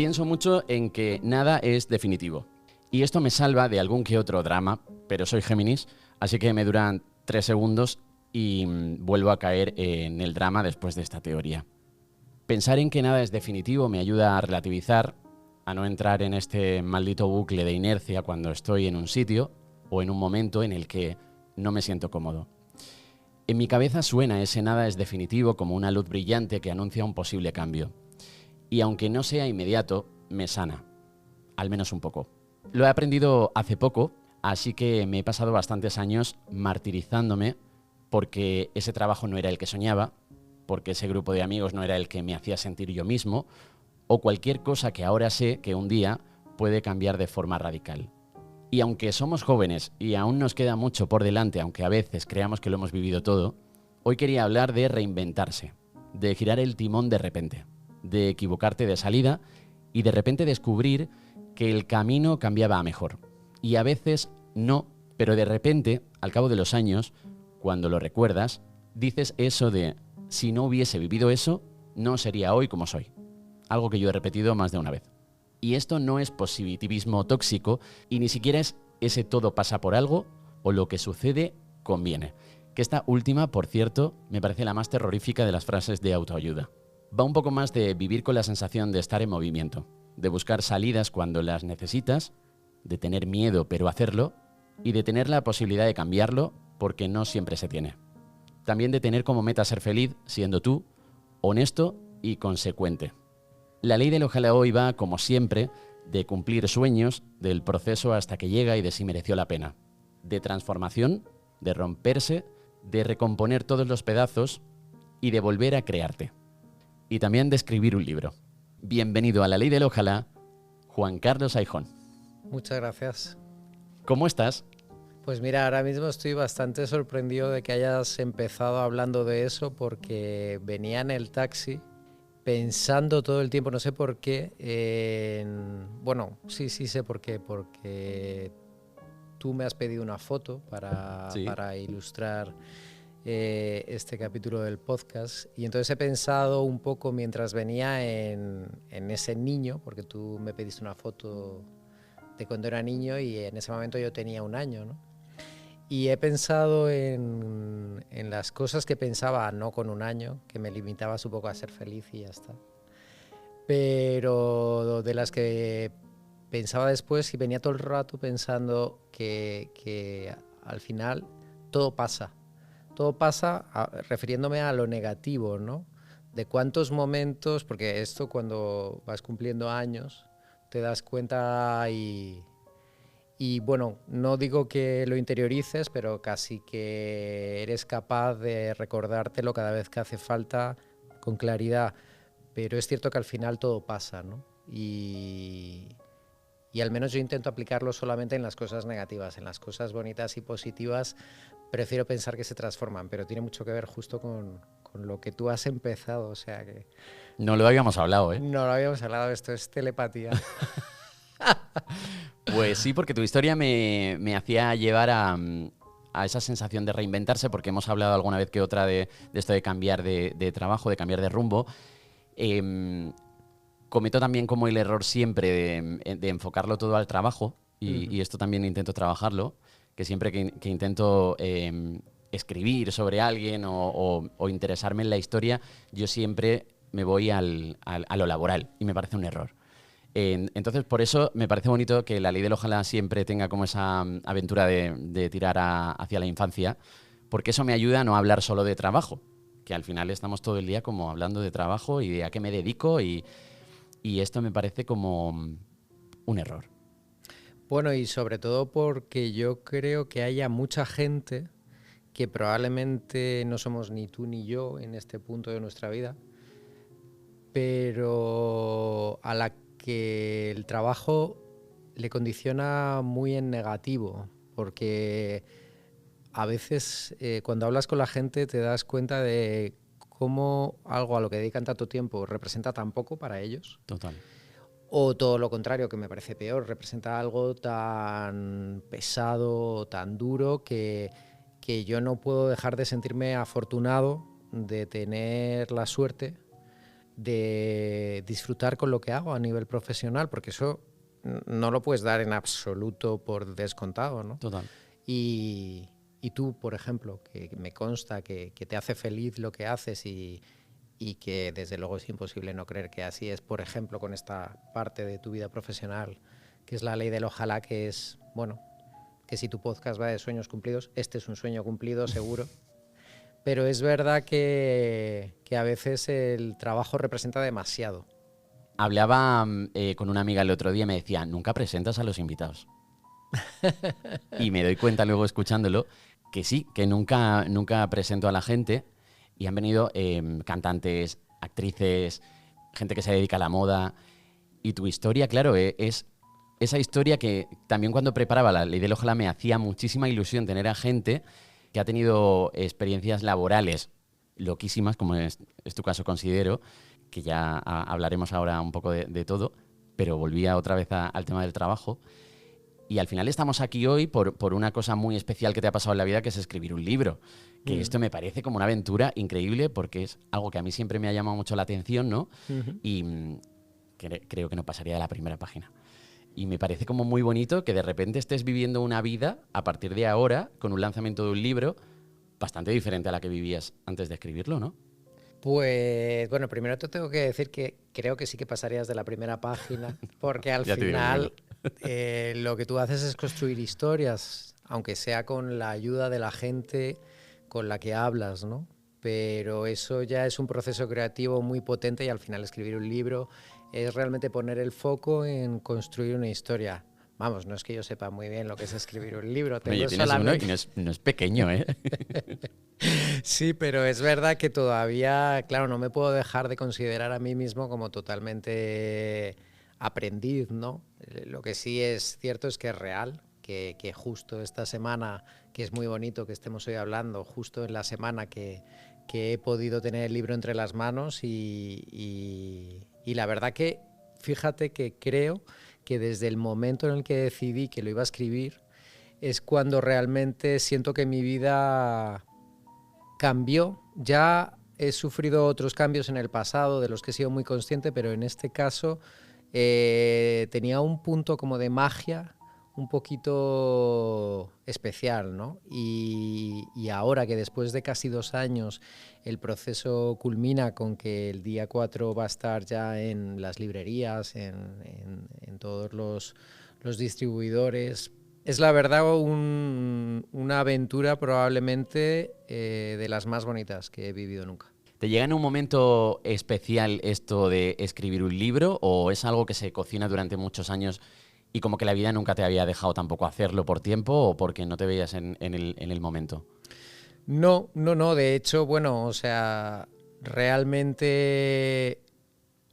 Pienso mucho en que nada es definitivo. Y esto me salva de algún que otro drama, pero soy Géminis, así que me duran 3 segundos y vuelvo a caer en el drama después de esta teoría. Pensar en que nada es definitivo me ayuda a relativizar, a no entrar en este maldito bucle de inercia cuando estoy en un sitio o en un momento en el que no me siento cómodo. En mi cabeza suena ese nada es definitivo como una luz brillante que anuncia un posible cambio. Y aunque no sea inmediato, me sana, al menos un poco. Lo he aprendido hace poco, así que me he pasado bastantes años martirizándome porque ese trabajo no era el que soñaba, porque ese grupo de amigos no era el que me hacía sentir yo mismo, o cualquier cosa que ahora sé que un día puede cambiar de forma radical. Y aunque somos jóvenes y aún nos queda mucho por delante, aunque a veces creamos que lo hemos vivido todo, hoy quería hablar de reinventarse, de girar el timón de repente, de equivocarte de salida y de repente descubrir que el camino cambiaba a mejor. Y a veces no, pero de repente, al cabo de los años, cuando lo recuerdas, dices eso de si no hubiese vivido eso, no sería hoy como soy. Algo que yo he repetido más de una vez. Y esto no es positivismo tóxico y ni siquiera es ese todo pasa por algo o lo que sucede conviene. Que esta última, por cierto, me parece la más terrorífica de las frases de autoayuda. Va un poco más de vivir con la sensación de estar en movimiento, de buscar salidas cuando las necesitas, de tener miedo pero hacerlo y de tener la posibilidad de cambiarlo porque no siempre se tiene. También de tener como meta ser feliz siendo tú, honesto y consecuente. La ley del ojalá hoy va, como siempre, de cumplir sueños, del proceso hasta que llega y de si mereció la pena. De transformación, de romperse, de recomponer todos los pedazos y de volver a crearte. Y también de escribir un libro. Bienvenido a la ley del ojalá, Juan Carlos Aijón. Muchas gracias. ¿Cómo estás? Pues mira, ahora mismo estoy bastante sorprendido de que hayas empezado hablando de eso porque venía en el taxi pensando todo el tiempo, no sé por qué, bueno, sí sé por qué, porque tú me has pedido una foto para ilustrar este capítulo del podcast y entonces he pensado un poco mientras venía en ese niño, porque tú me pediste una foto de cuando era niño y en ese momento yo tenía 1 año, ¿no? Y he pensado en las cosas que pensaba no con 1 año, que me limitaba un poco a ser feliz y ya está. Pero de las que pensaba después y venía todo el rato pensando que al final todo pasa. Todo pasa refiriéndome a lo negativo, ¿no? De cuántos momentos, porque esto cuando vas cumpliendo años te das cuenta y bueno, no digo que lo interiorices, pero casi que eres capaz de recordártelo cada vez que hace falta con claridad. Pero es cierto que al final todo pasa, ¿no? Y al menos yo intento aplicarlo solamente en las cosas negativas. En las cosas bonitas y positivas prefiero pensar que se transforman, pero tiene mucho que ver justo con lo que tú has empezado. O sea que... No lo habíamos hablado, ¿eh? No lo habíamos hablado, esto es telepatía. Pues sí, porque tu historia me hacía llevar a esa sensación de reinventarse, porque hemos hablado alguna vez que otra de esto de cambiar de trabajo, de cambiar de rumbo. Cometo también como el error siempre de enfocarlo todo al trabajo, y esto también intento trabajarlo, que siempre que intento escribir sobre alguien o interesarme en la historia, yo siempre me voy a lo laboral, y me parece un error. Entonces, por eso me parece bonito que la ley del ojalá siempre tenga como esa aventura de tirar hacia la infancia, porque eso me ayuda a no hablar solo de trabajo, que al final estamos todo el día como hablando de trabajo y de a qué me dedico, y esto me parece como un error. Bueno, y sobre todo porque yo creo que haya mucha gente que probablemente no somos ni tú ni yo en este punto de nuestra vida, pero a la que el trabajo le condiciona muy en negativo, porque a veces cuando hablas con la gente te das cuenta de cómo algo a lo que dedican tanto tiempo representa tan poco para ellos. Total. O todo lo contrario, que me parece peor, representa algo tan pesado, tan duro, que yo no puedo dejar de sentirme afortunado de tener la suerte de disfrutar con lo que hago a nivel profesional, porque eso no lo puedes dar en absoluto por descontado, ¿no? Total. Y tú, por ejemplo, que me consta que te hace feliz lo que haces y que desde luego es imposible no creer que así es, por ejemplo, con esta parte de tu vida profesional, que es la ley del ojalá, que es, bueno, que si tu podcast va de sueños cumplidos, este es un sueño cumplido seguro. Pero es verdad que a veces el trabajo representa demasiado. Hablaba con una amiga el otro día y me decía, nunca presentas a los invitados. Y me doy cuenta luego escuchándolo que sí, que nunca presento a la gente y han venido cantantes, actrices, gente que se dedica a la moda. Y tu historia, claro, es esa historia que también cuando preparaba la ley del ojalá me hacía muchísima ilusión tener a gente que ha tenido experiencias laborales loquísimas, como es tu caso, considero, que ya hablaremos ahora un poco de todo, pero volvía otra vez al tema del trabajo. Y al final estamos aquí hoy por una cosa muy especial que te ha pasado en la vida, que es escribir un libro. Que esto me parece como una aventura increíble porque es algo que a mí siempre me ha llamado mucho la atención, ¿no? Y creo que no pasaría de la primera página. Y me parece como muy bonito que de repente estés viviendo una vida a partir de ahora con un lanzamiento de un libro bastante diferente a la que vivías antes de escribirlo, ¿no? Pues bueno, primero te tengo que decir que creo que sí que pasarías de la primera página, porque al final lo que tú haces es construir historias, aunque sea con la ayuda de la gente con la que hablas, ¿no? Pero eso ya es un proceso creativo muy potente y al final escribir un libro es realmente poner el foco en construir una historia. Vamos, no es que yo sepa muy bien lo que es escribir un libro. Oye, tienes solamente... uno y no es pequeño, ¿eh? Sí, pero es verdad que todavía, claro, no me puedo dejar de considerar a mí mismo como totalmente aprendiz, ¿no? Lo que sí es cierto es que es real, que justo esta semana, que es muy bonito que estemos hoy hablando, justo en la semana que he podido tener el libro entre las manos y la verdad que, fíjate que creo que desde el momento en el que decidí que lo iba a escribir es cuando realmente siento que mi vida cambió. Ya he sufrido otros cambios en el pasado de los que he sido muy consciente, pero en este caso tenía un punto como de magia un poquito especial, ¿no? Y ahora que después de casi 2 años el proceso culmina con que el día 4 va a estar ya en las librerías, en todos los distribuidores, es la verdad una aventura probablemente de las más bonitas que he vivido nunca. ¿Te llega en un momento especial esto de escribir un libro o es algo que se cocina durante muchos años y como que la vida nunca te había dejado tampoco hacerlo por tiempo o porque no te veías en el momento? No. De hecho, bueno, o sea, realmente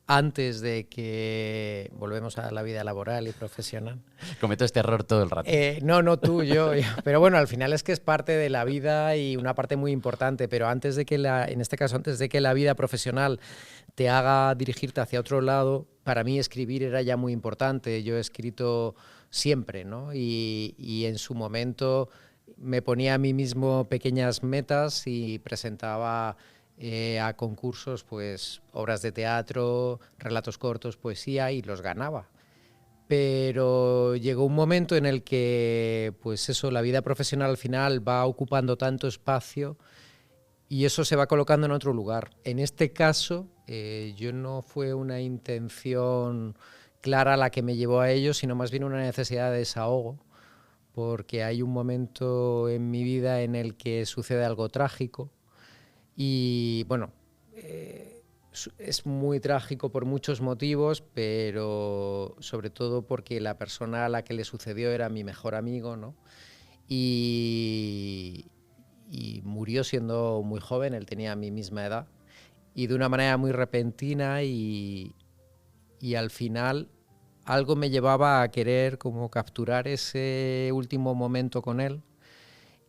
antes de que volvemos a la vida laboral y profesional. Cometo este error todo el rato. No tú, yo. Pero bueno, al final es que es parte de la vida y una parte muy importante. Pero antes de que en este caso, antes de que la vida profesional te haga dirigirte hacia otro lado, para mí escribir era ya muy importante. Yo he escrito siempre, ¿no? Y en su momento me ponía a mí mismo pequeñas metas y presentaba a concursos, pues obras de teatro, relatos cortos, poesía, y los ganaba. Pero llegó un momento en el que, pues eso, la vida profesional al final va ocupando tanto espacio y eso se va colocando en otro lugar. En este caso, yo no fue una intención clara la que me llevó a ello, sino más bien una necesidad de desahogo, porque hay un momento en mi vida en el que sucede algo trágico. Y bueno, es muy trágico por muchos motivos, pero sobre todo porque la persona a la que le sucedió era mi mejor amigo, ¿no? Y murió siendo muy joven, él tenía mi misma edad, y de una manera muy repentina y al final algo me llevaba a querer como capturar ese último momento con él.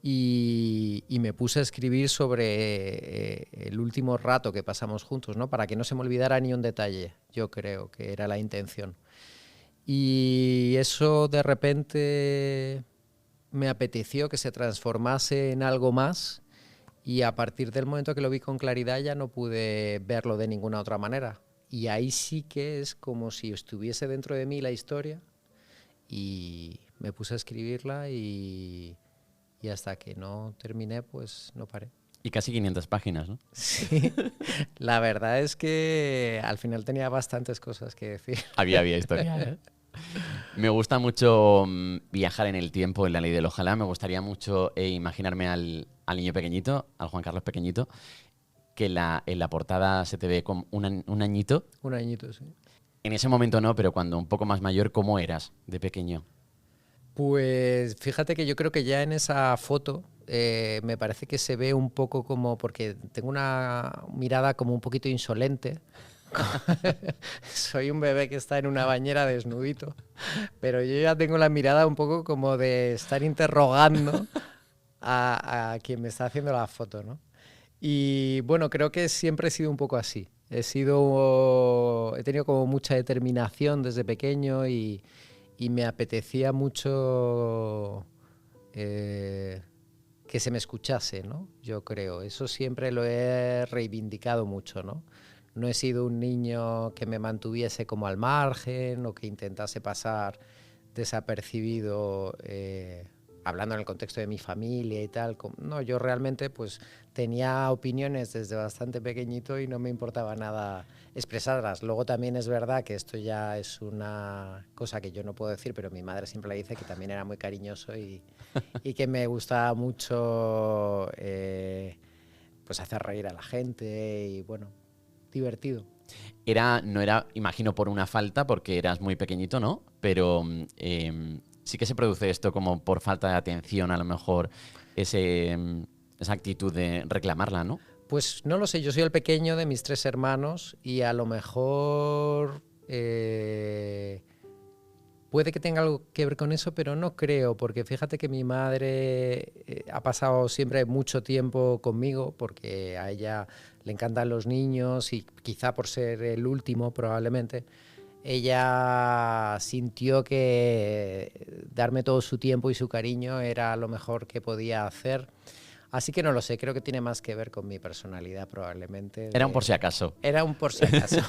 Y me puse a escribir sobre el último rato que pasamos juntos, ¿no? Para que no se me olvidara ni un detalle, yo creo que era la intención. Y eso de repente me apeteció que se transformase en algo más Y a partir del momento que lo vi con claridad ya no pude verlo de ninguna otra manera. Y ahí sí que es como si estuviese dentro de mí la historia y me puse a escribirla y hasta que no terminé, pues no paré. Y casi 500 páginas, ¿no? Sí, la verdad es que al final tenía bastantes cosas que decir. Había historia, ¿eh? Me gusta mucho viajar en el tiempo en La Ley del Ojalá. Me gustaría mucho imaginarme al niño pequeñito, al Juan Carlos pequeñito, que en la portada se te ve con un añito. Un añito, sí. En ese momento no, pero cuando un poco más mayor, ¿cómo eras de pequeño? Pues fíjate que yo creo que ya en esa foto me parece que se ve un poco como, porque tengo una mirada como un poquito insolente. Soy un bebé que está en una bañera desnudito, pero yo ya tengo la mirada un poco como de estar interrogando a quien me está haciendo la foto, ¿no? Y bueno, creo que siempre he sido un poco así. He tenido como mucha determinación desde pequeño y me apetecía mucho que se me escuchase, ¿no? Yo creo. Eso siempre lo he reivindicado mucho, ¿no? No he sido un niño que me mantuviese como al margen o que intentase pasar desapercibido, hablando en el contexto de mi familia y tal. No, yo realmente pues tenía opiniones desde bastante pequeñito y no me importaba nada expresarlas. Luego también es verdad que esto ya es una cosa que yo no puedo decir, pero mi madre siempre le dice que también era muy cariñoso y que me gustaba mucho pues hacer reír a la gente y bueno, divertido. No era, imagino, por una falta, porque eras muy pequeñito, ¿no? Pero sí que se produce esto como por falta de atención, a lo mejor, esa actitud de reclamarla, ¿no? Pues no lo sé, yo soy el pequeño de mis 3 hermanos y a lo mejor puede que tenga algo que ver con eso, pero no creo, porque fíjate que mi madre ha pasado siempre mucho tiempo conmigo, porque a ella le encantan los niños y quizá por ser el último probablemente, ella sintió que darme todo su tiempo y su cariño era lo mejor que podía hacer. Así que no lo sé, creo que tiene más que ver con mi personalidad probablemente. Era un por si acaso. Era un por si acaso.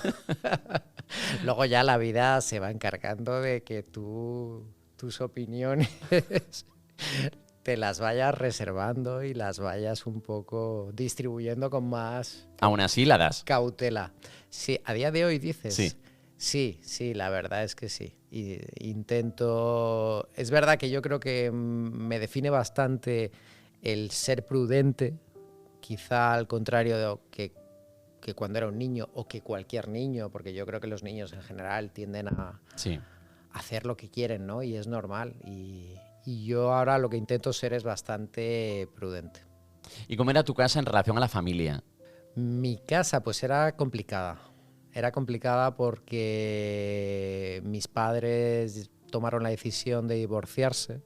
Luego ya la vida se va encargando de que tus opiniones te las vayas reservando y las vayas un poco distribuyendo con más Aún así la das. cautela. Sí, a día de hoy dices. Sí. Sí, la verdad es que sí. Intento. Es verdad que yo creo que me define bastante el ser prudente, quizá al contrario de que cuando era un niño o que cualquier niño, porque yo creo que los niños en general tienden a hacer lo que quieren, ¿no? Y es normal. Y yo ahora lo que intento ser es bastante prudente. ¿Y cómo era tu casa en relación a la familia? Mi casa pues era complicada. Era complicada porque mis padres tomaron la decisión de divorciarse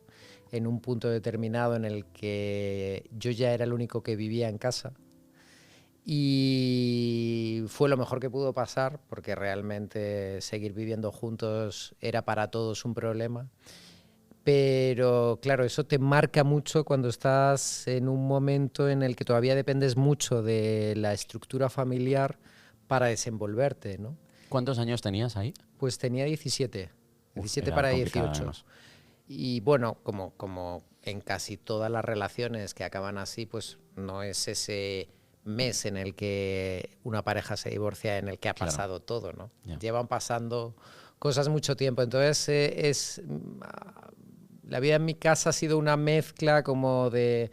en un punto determinado en el que yo ya era el único que vivía en casa. Y fue lo mejor que pudo pasar porque realmente seguir viviendo juntos era para todos un problema. Pero claro, eso te marca mucho cuando estás en un momento en el que todavía dependes mucho de la estructura familiar para desenvolverte, ¿no? ¿Cuántos años tenías ahí? Pues tenía 17 para 18. Y bueno, como en casi todas las relaciones que acaban así, pues no es ese mes en el que una pareja se divorcia en el que ha pasado todo, ¿no? Yeah. Llevan pasando cosas mucho tiempo. Entonces la vida en mi casa ha sido una mezcla como de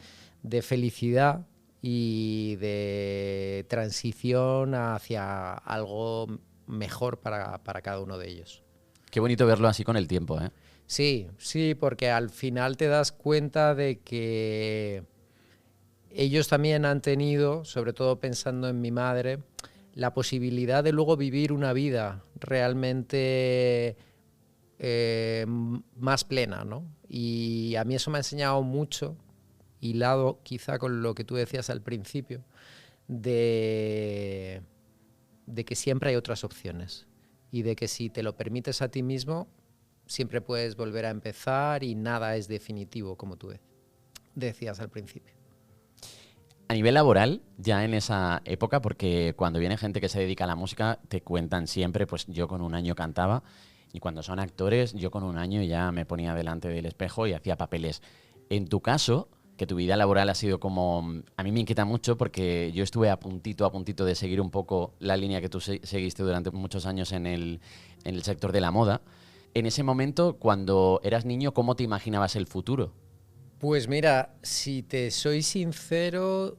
felicidad y de transición hacia algo mejor para cada uno de ellos. Qué bonito verlo así con el tiempo, ¿eh? Sí, porque al final te das cuenta de que ellos también han tenido, sobre todo pensando en mi madre, la posibilidad de luego vivir una vida realmente más plena, ¿no? Y a mí eso me ha enseñado mucho, hilado quizá con lo que tú decías al principio, de que siempre hay otras opciones y de que si te lo permites a ti mismo, siempre puedes volver a empezar y nada es definitivo, como tú decías al principio. A nivel laboral, ya en esa época, porque cuando viene gente que se dedica a la música, te cuentan siempre, pues yo con un año cantaba, y cuando son actores, yo con un año ya me ponía delante del espejo y hacía papeles. En tu caso, que tu vida laboral ha sido como... A mí me inquieta mucho porque yo estuve a puntito de seguir un poco la línea que tú seguiste durante muchos años en el sector de la moda. En ese momento, cuando eras niño, ¿cómo te imaginabas el futuro? Pues mira, si te soy sincero,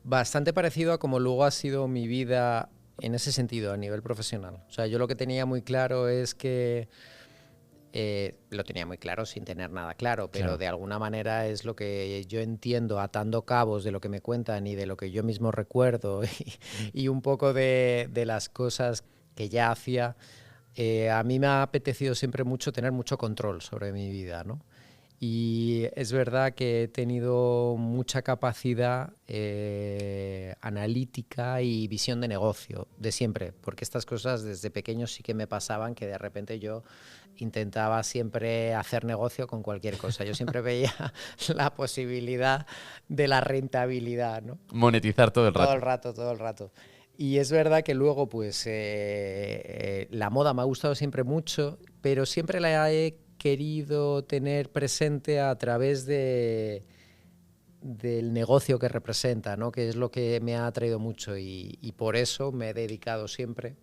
bastante parecido a como luego ha sido mi vida en ese sentido, a nivel profesional. O sea, yo lo que tenía muy claro es que lo tenía muy claro sin tener nada claro, pero Claro. de alguna manera es lo que yo entiendo atando cabos de lo que me cuentan y de lo que yo mismo recuerdo y un poco de las cosas que ya hacía. A mí me ha apetecido siempre mucho tener mucho control sobre mi vida, ¿no? Y es verdad que he tenido mucha capacidad analítica y visión de negocio, de siempre, porque estas cosas desde pequeño sí que me pasaban, que de repente yo intentaba siempre hacer negocio con cualquier cosa. Yo siempre veía la posibilidad de la rentabilidad, ¿no? Monetizar todo el Todo rato. el rato, todo el rato. Y es verdad que luego, pues, la moda me ha gustado siempre mucho, pero siempre la he querido tener presente a través del negocio que representa, ¿no? Que es lo que me ha atraído mucho y por eso me he dedicado siempre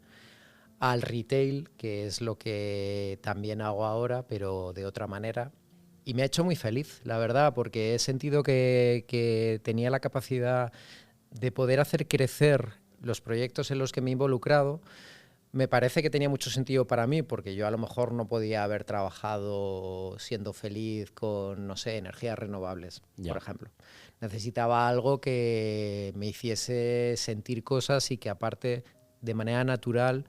al retail, que es lo que también hago ahora, pero de otra manera. Y me ha hecho muy feliz, la verdad, porque he sentido que tenía la capacidad de poder hacer crecer los proyectos en los que me he involucrado. Me parece que tenía mucho sentido para mí, porque yo a lo mejor no podía haber trabajado siendo feliz con, no sé, energías renovables, Ya. por ejemplo. Necesitaba algo que me hiciese sentir cosas y que aparte, de manera natural,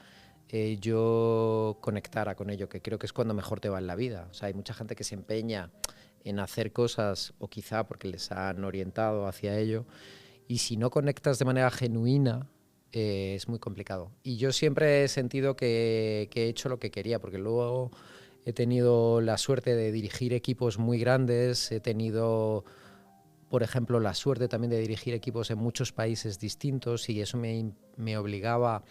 yo conectara con ello, que creo que es cuando mejor te va en la vida. O sea, hay mucha gente que se empeña en hacer cosas, o quizá porque les han orientado hacia ello, y si no conectas de manera genuina, es muy complicado. Y yo siempre he sentido que he hecho lo que quería, porque luego he tenido la suerte de dirigir equipos muy grandes, he tenido, por ejemplo, la suerte también de dirigir equipos en muchos países distintos y eso me obligaba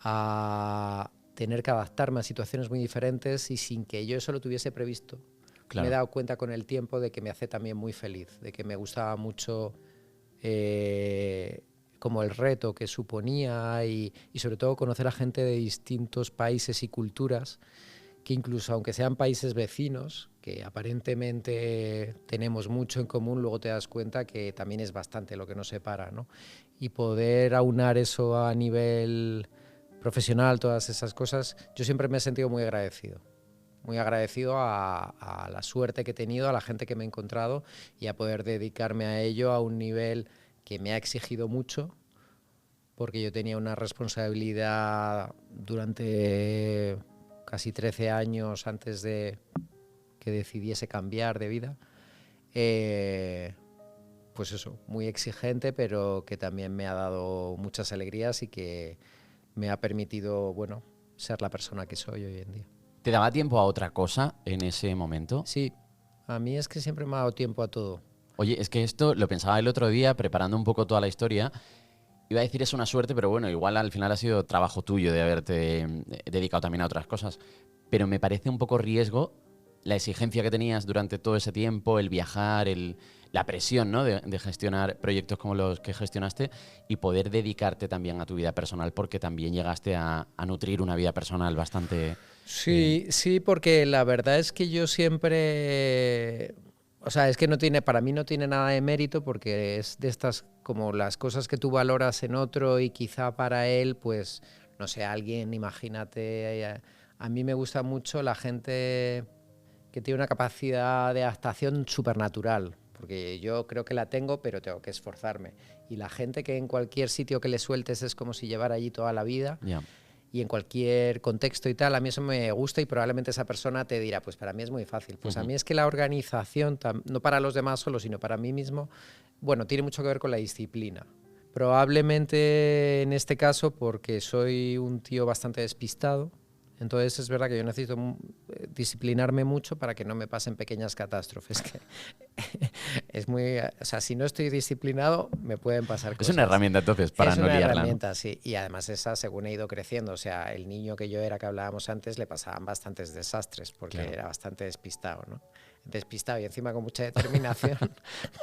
a tener que adaptarme a situaciones muy diferentes y sin que yo eso lo tuviese previsto. Me he Claro. dado cuenta con el tiempo de que me hace también muy feliz, de que me gustaba mucho como el reto que suponía y sobre todo conocer a gente de distintos países y culturas que incluso aunque sean países vecinos, que aparentemente tenemos mucho en común, luego te das cuenta que también es bastante lo que nos separa, ¿no? Y poder aunar eso a nivel profesional, todas esas cosas, yo siempre me he sentido muy agradecido a la suerte que he tenido, a la gente que me he encontrado y a poder dedicarme a ello a un nivel que me ha exigido mucho, porque yo tenía una responsabilidad durante casi 13 años antes de que decidiese cambiar de vida. Pues eso, muy exigente, pero que también me ha dado muchas alegrías y que me ha permitido, bueno, ser la persona que soy hoy en día. ¿Te daba tiempo a otra cosa en ese momento? Sí, a mí es que siempre me ha dado tiempo a todo. Oye, es que esto lo pensaba el otro día, preparando un poco toda la historia. Iba a decir es una suerte, pero bueno, igual al final ha sido trabajo tuyo de haberte dedicado también a otras cosas. Pero me parece un poco riesgo la exigencia que tenías durante todo ese tiempo, el viajar, la presión, ¿no? de gestionar proyectos como los que gestionaste y poder dedicarte también a tu vida personal, porque también llegaste a nutrir una vida personal bastante... Sí, sí, porque la verdad es que yo siempre, o sea, es que no tiene, para mí no tiene nada de mérito porque es de estas como las cosas que tú valoras en otro y quizá para él, pues, no sé, alguien, imagínate, a mí me gusta mucho la gente que tiene una capacidad de adaptación supernatural, porque yo creo que la tengo, pero tengo que esforzarme. Y la gente que en cualquier sitio que le sueltes es como si llevara allí toda la vida. Ya. Y en cualquier contexto y tal, a mí eso me gusta y probablemente esa persona te dirá, pues para mí es muy fácil. Pues a mí es que la organización, no para los demás solo, sino para mí mismo, bueno, tiene mucho que ver con la disciplina. Probablemente en este caso porque soy un tío bastante despistado, Entonces es verdad que yo necesito disciplinarme mucho para que no me pasen pequeñas catástrofes. Que es muy, o sea, si no estoy disciplinado me pueden pasar cosas. Es una herramienta entonces para no liarla. Es una herramienta, ¿no? Sí. Y además esa, según he ido creciendo, o sea, el niño que yo era, que hablábamos antes, le pasaban bastantes desastres porque era bastante despistado, ¿no? Despistado y encima con mucha determinación,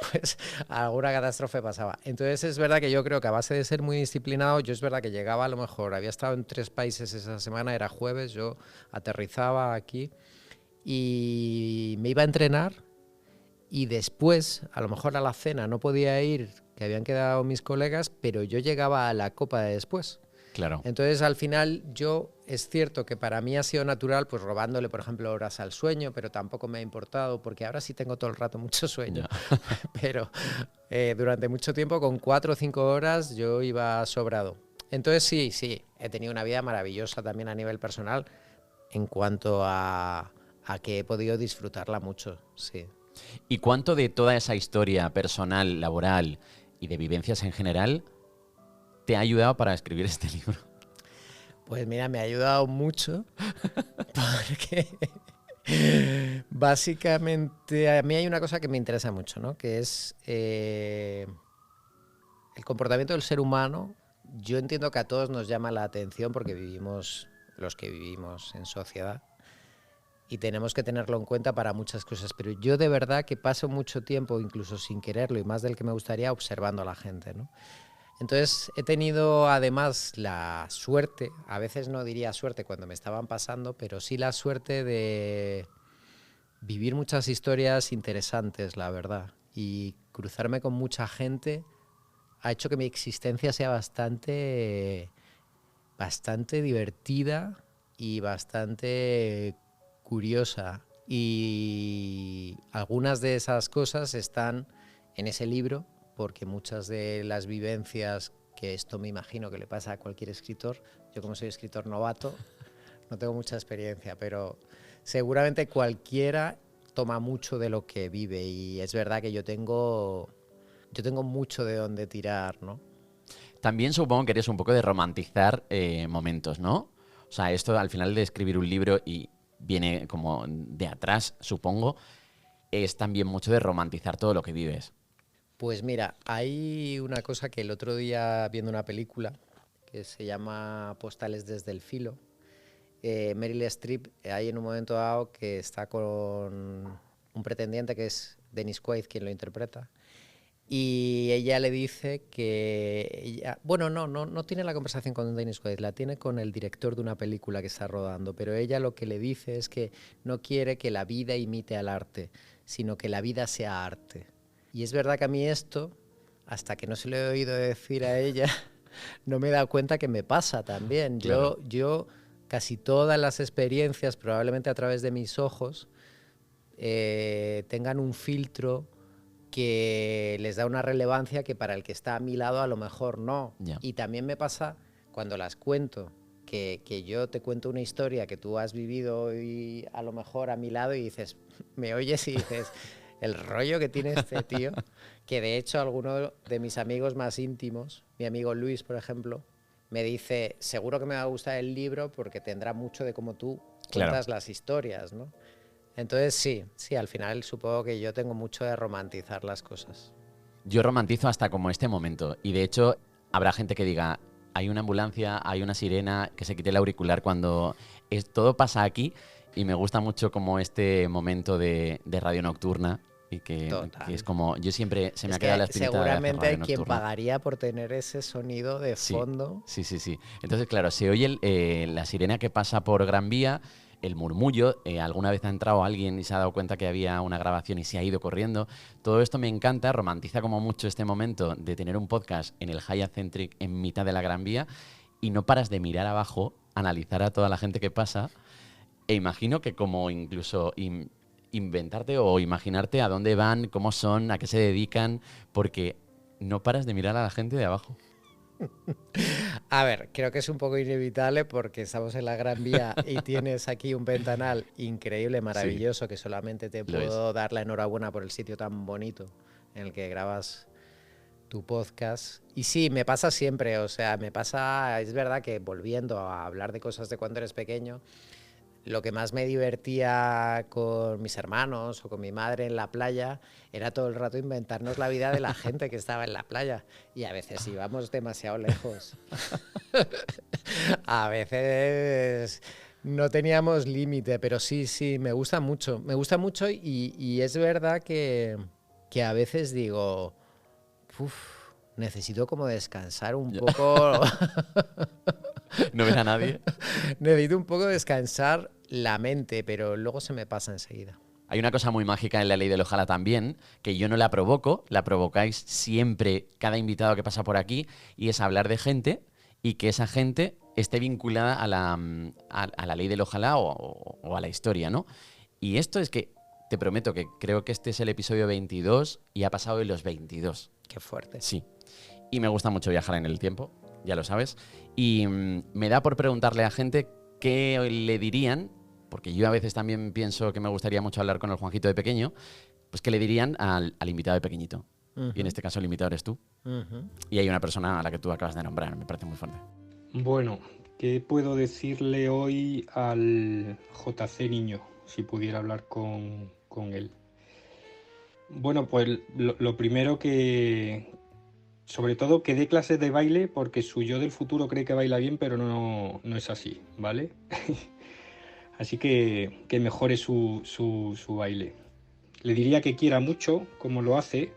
pues alguna catástrofe pasaba. Entonces es verdad que yo creo que a base de ser muy disciplinado, yo es verdad que llegaba, a lo mejor había estado en 3 países esa semana, era jueves, yo aterrizaba aquí y me iba a entrenar y después, a lo mejor a la cena no podía ir, que habían quedado mis colegas, pero yo llegaba a la copa de después. Claro. Entonces, al final, es cierto que para mí ha sido natural, pues robándole, por ejemplo, horas al sueño, pero tampoco me ha importado, porque ahora sí tengo todo el rato mucho sueño. Pero durante mucho tiempo, con 4 o 5 horas, yo iba sobrado. Entonces, sí, he tenido una vida maravillosa también a nivel personal, en cuanto a que he podido disfrutarla mucho, sí. ¿Y cuánto de toda esa historia personal, laboral y de vivencias en general te ha ayudado para escribir este libro? Pues mira, me ha ayudado mucho porque básicamente a mí hay una cosa que me interesa mucho, ¿no? Que es el comportamiento del ser humano. Yo entiendo que a todos nos llama la atención porque vivimos, los que vivimos en sociedad, y tenemos que tenerlo en cuenta para muchas cosas, pero yo de verdad que paso mucho tiempo, incluso sin quererlo y más del que me gustaría, observando a la gente, ¿no? Entonces he tenido además la suerte, a veces no diría suerte cuando me estaban pasando, pero sí la suerte de vivir muchas historias interesantes, la verdad, y cruzarme con mucha gente ha hecho que mi existencia sea bastante divertida y bastante curiosa, y algunas de esas cosas están en ese libro, porque muchas de las vivencias, que esto me imagino que le pasa a cualquier escritor, yo como soy escritor novato no tengo mucha experiencia, pero seguramente cualquiera toma mucho de lo que vive, y es verdad que yo tengo mucho de dónde tirar, ¿no? También supongo que eres un poco de romantizar momentos, ¿no? O sea, esto al final de escribir un libro, y viene como de atrás, supongo, es también mucho de romantizar todo lo que vives. Pues mira, hay una cosa que el otro día, viendo una película que se llama Postales desde el filo, Meryl Streep, hay en un momento dado que está con un pretendiente que es Dennis Quaid, quien lo interpreta, y ella le dice que ella, bueno, no tiene la conversación con Dennis Quaid, la tiene con el director de una película que está rodando, pero ella lo que le dice es que no quiere que la vida imite al arte, sino que la vida sea arte. Y es verdad que a mí esto, hasta que no se lo he oído decir a ella, no me he dado cuenta que me pasa también. Claro. Yo casi todas las experiencias, probablemente a través de mis ojos, tengan un filtro que les da una relevancia que para el que está a mi lado a lo mejor no. Yeah. Y también me pasa cuando las cuento, que yo te cuento una historia que tú has vivido y a lo mejor a mi lado, y dices, me oyes y dices, el rollo que tiene este tío, que de hecho alguno de mis amigos más íntimos, mi amigo Luis, por ejemplo, me dice, seguro que me va a gustar el libro porque tendrá mucho de cómo tú cuentas las historias, ¿no? Entonces sí, al final supongo que yo tengo mucho de romantizar las cosas. Yo romantizo hasta como este momento, y de hecho habrá gente que diga, hay una ambulancia, hay una sirena, que se quite el auricular cuando todo pasa aquí, y me gusta mucho como este momento de radio nocturna, y que es como, yo siempre se me ha quedado la espinita de hacer radio nocturna. Seguramente hay quien pagaría por tener ese sonido de fondo. Sí. Entonces, claro, se oye la sirena que pasa por Gran Vía, el murmullo, alguna vez ha entrado alguien y se ha dado cuenta que había una grabación y se ha ido corriendo. Todo esto me encanta, romantiza como mucho este momento de tener un podcast en el Hyatt Centric en mitad de la Gran Vía, y no paras de mirar abajo, analizar a toda la gente que pasa, e imagino que como incluso inventarte o imaginarte a dónde van, cómo son, a qué se dedican, porque no paras de mirar a la gente de abajo. A ver, creo que es un poco inevitable porque estamos en la Gran Vía y tienes aquí un ventanal increíble, maravilloso, que solamente te puedo dar la enhorabuena por el sitio tan bonito en el que grabas tu podcast. Y sí, me pasa siempre, o sea, es verdad que volviendo a hablar de cosas de cuando eres pequeño, lo que más me divertía con mis hermanos o con mi madre en la playa era todo el rato inventarnos la vida de la gente que estaba en la playa. Y a veces íbamos demasiado lejos. A veces no teníamos límite, pero sí, me gusta mucho. Me gusta mucho y es verdad que a veces digo, necesito como descansar un poco. ¿No ves a nadie? Necesito un poco descansar la mente, pero luego se me pasa enseguida. Hay una cosa muy mágica en la ley del ojalá también, que yo no la provoco, la provocáis siempre cada invitado que pasa por aquí, y es hablar de gente y que esa gente esté vinculada a la ley del ojalá o a la historia, ¿no? Y esto es que, te prometo que creo que este es el episodio 22 y ha pasado de los 22. Qué fuerte. Sí. Y me gusta mucho viajar en el tiempo, ya lo sabes. Y me da por preguntarle a gente qué le dirían, porque yo a veces también pienso que me gustaría mucho hablar con el Juanjito de pequeño, pues qué le dirían al invitado de pequeñito. Y en este caso el invitado eres tú. Y hay una persona a la que tú acabas de nombrar, me parece muy fuerte. Bueno, ¿qué puedo decirle hoy al JC niño, si pudiera hablar con él? Bueno, pues lo primero que... Sobre todo que dé clases de baile, porque su yo del futuro cree que baila bien, pero no es así, ¿vale? Así que mejore su baile. Le diría que quiera mucho, como lo hace,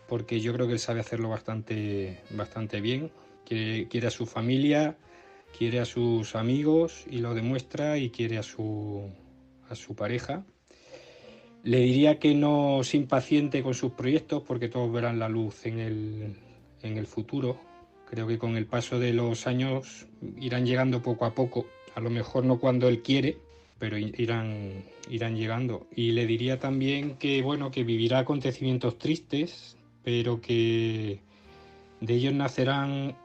porque yo creo que él sabe hacerlo bastante bien. Quiere a su familia, quiere a sus amigos y lo demuestra, y quiere a su pareja. Le diría que no se impaciente con sus proyectos, porque todos verán la luz en el futuro. Creo que con el paso de los años irán llegando poco a poco, a lo mejor no cuando él quiere, pero irán llegando. Y le diría también que, bueno, que vivirá acontecimientos tristes, pero que de ellos nacerán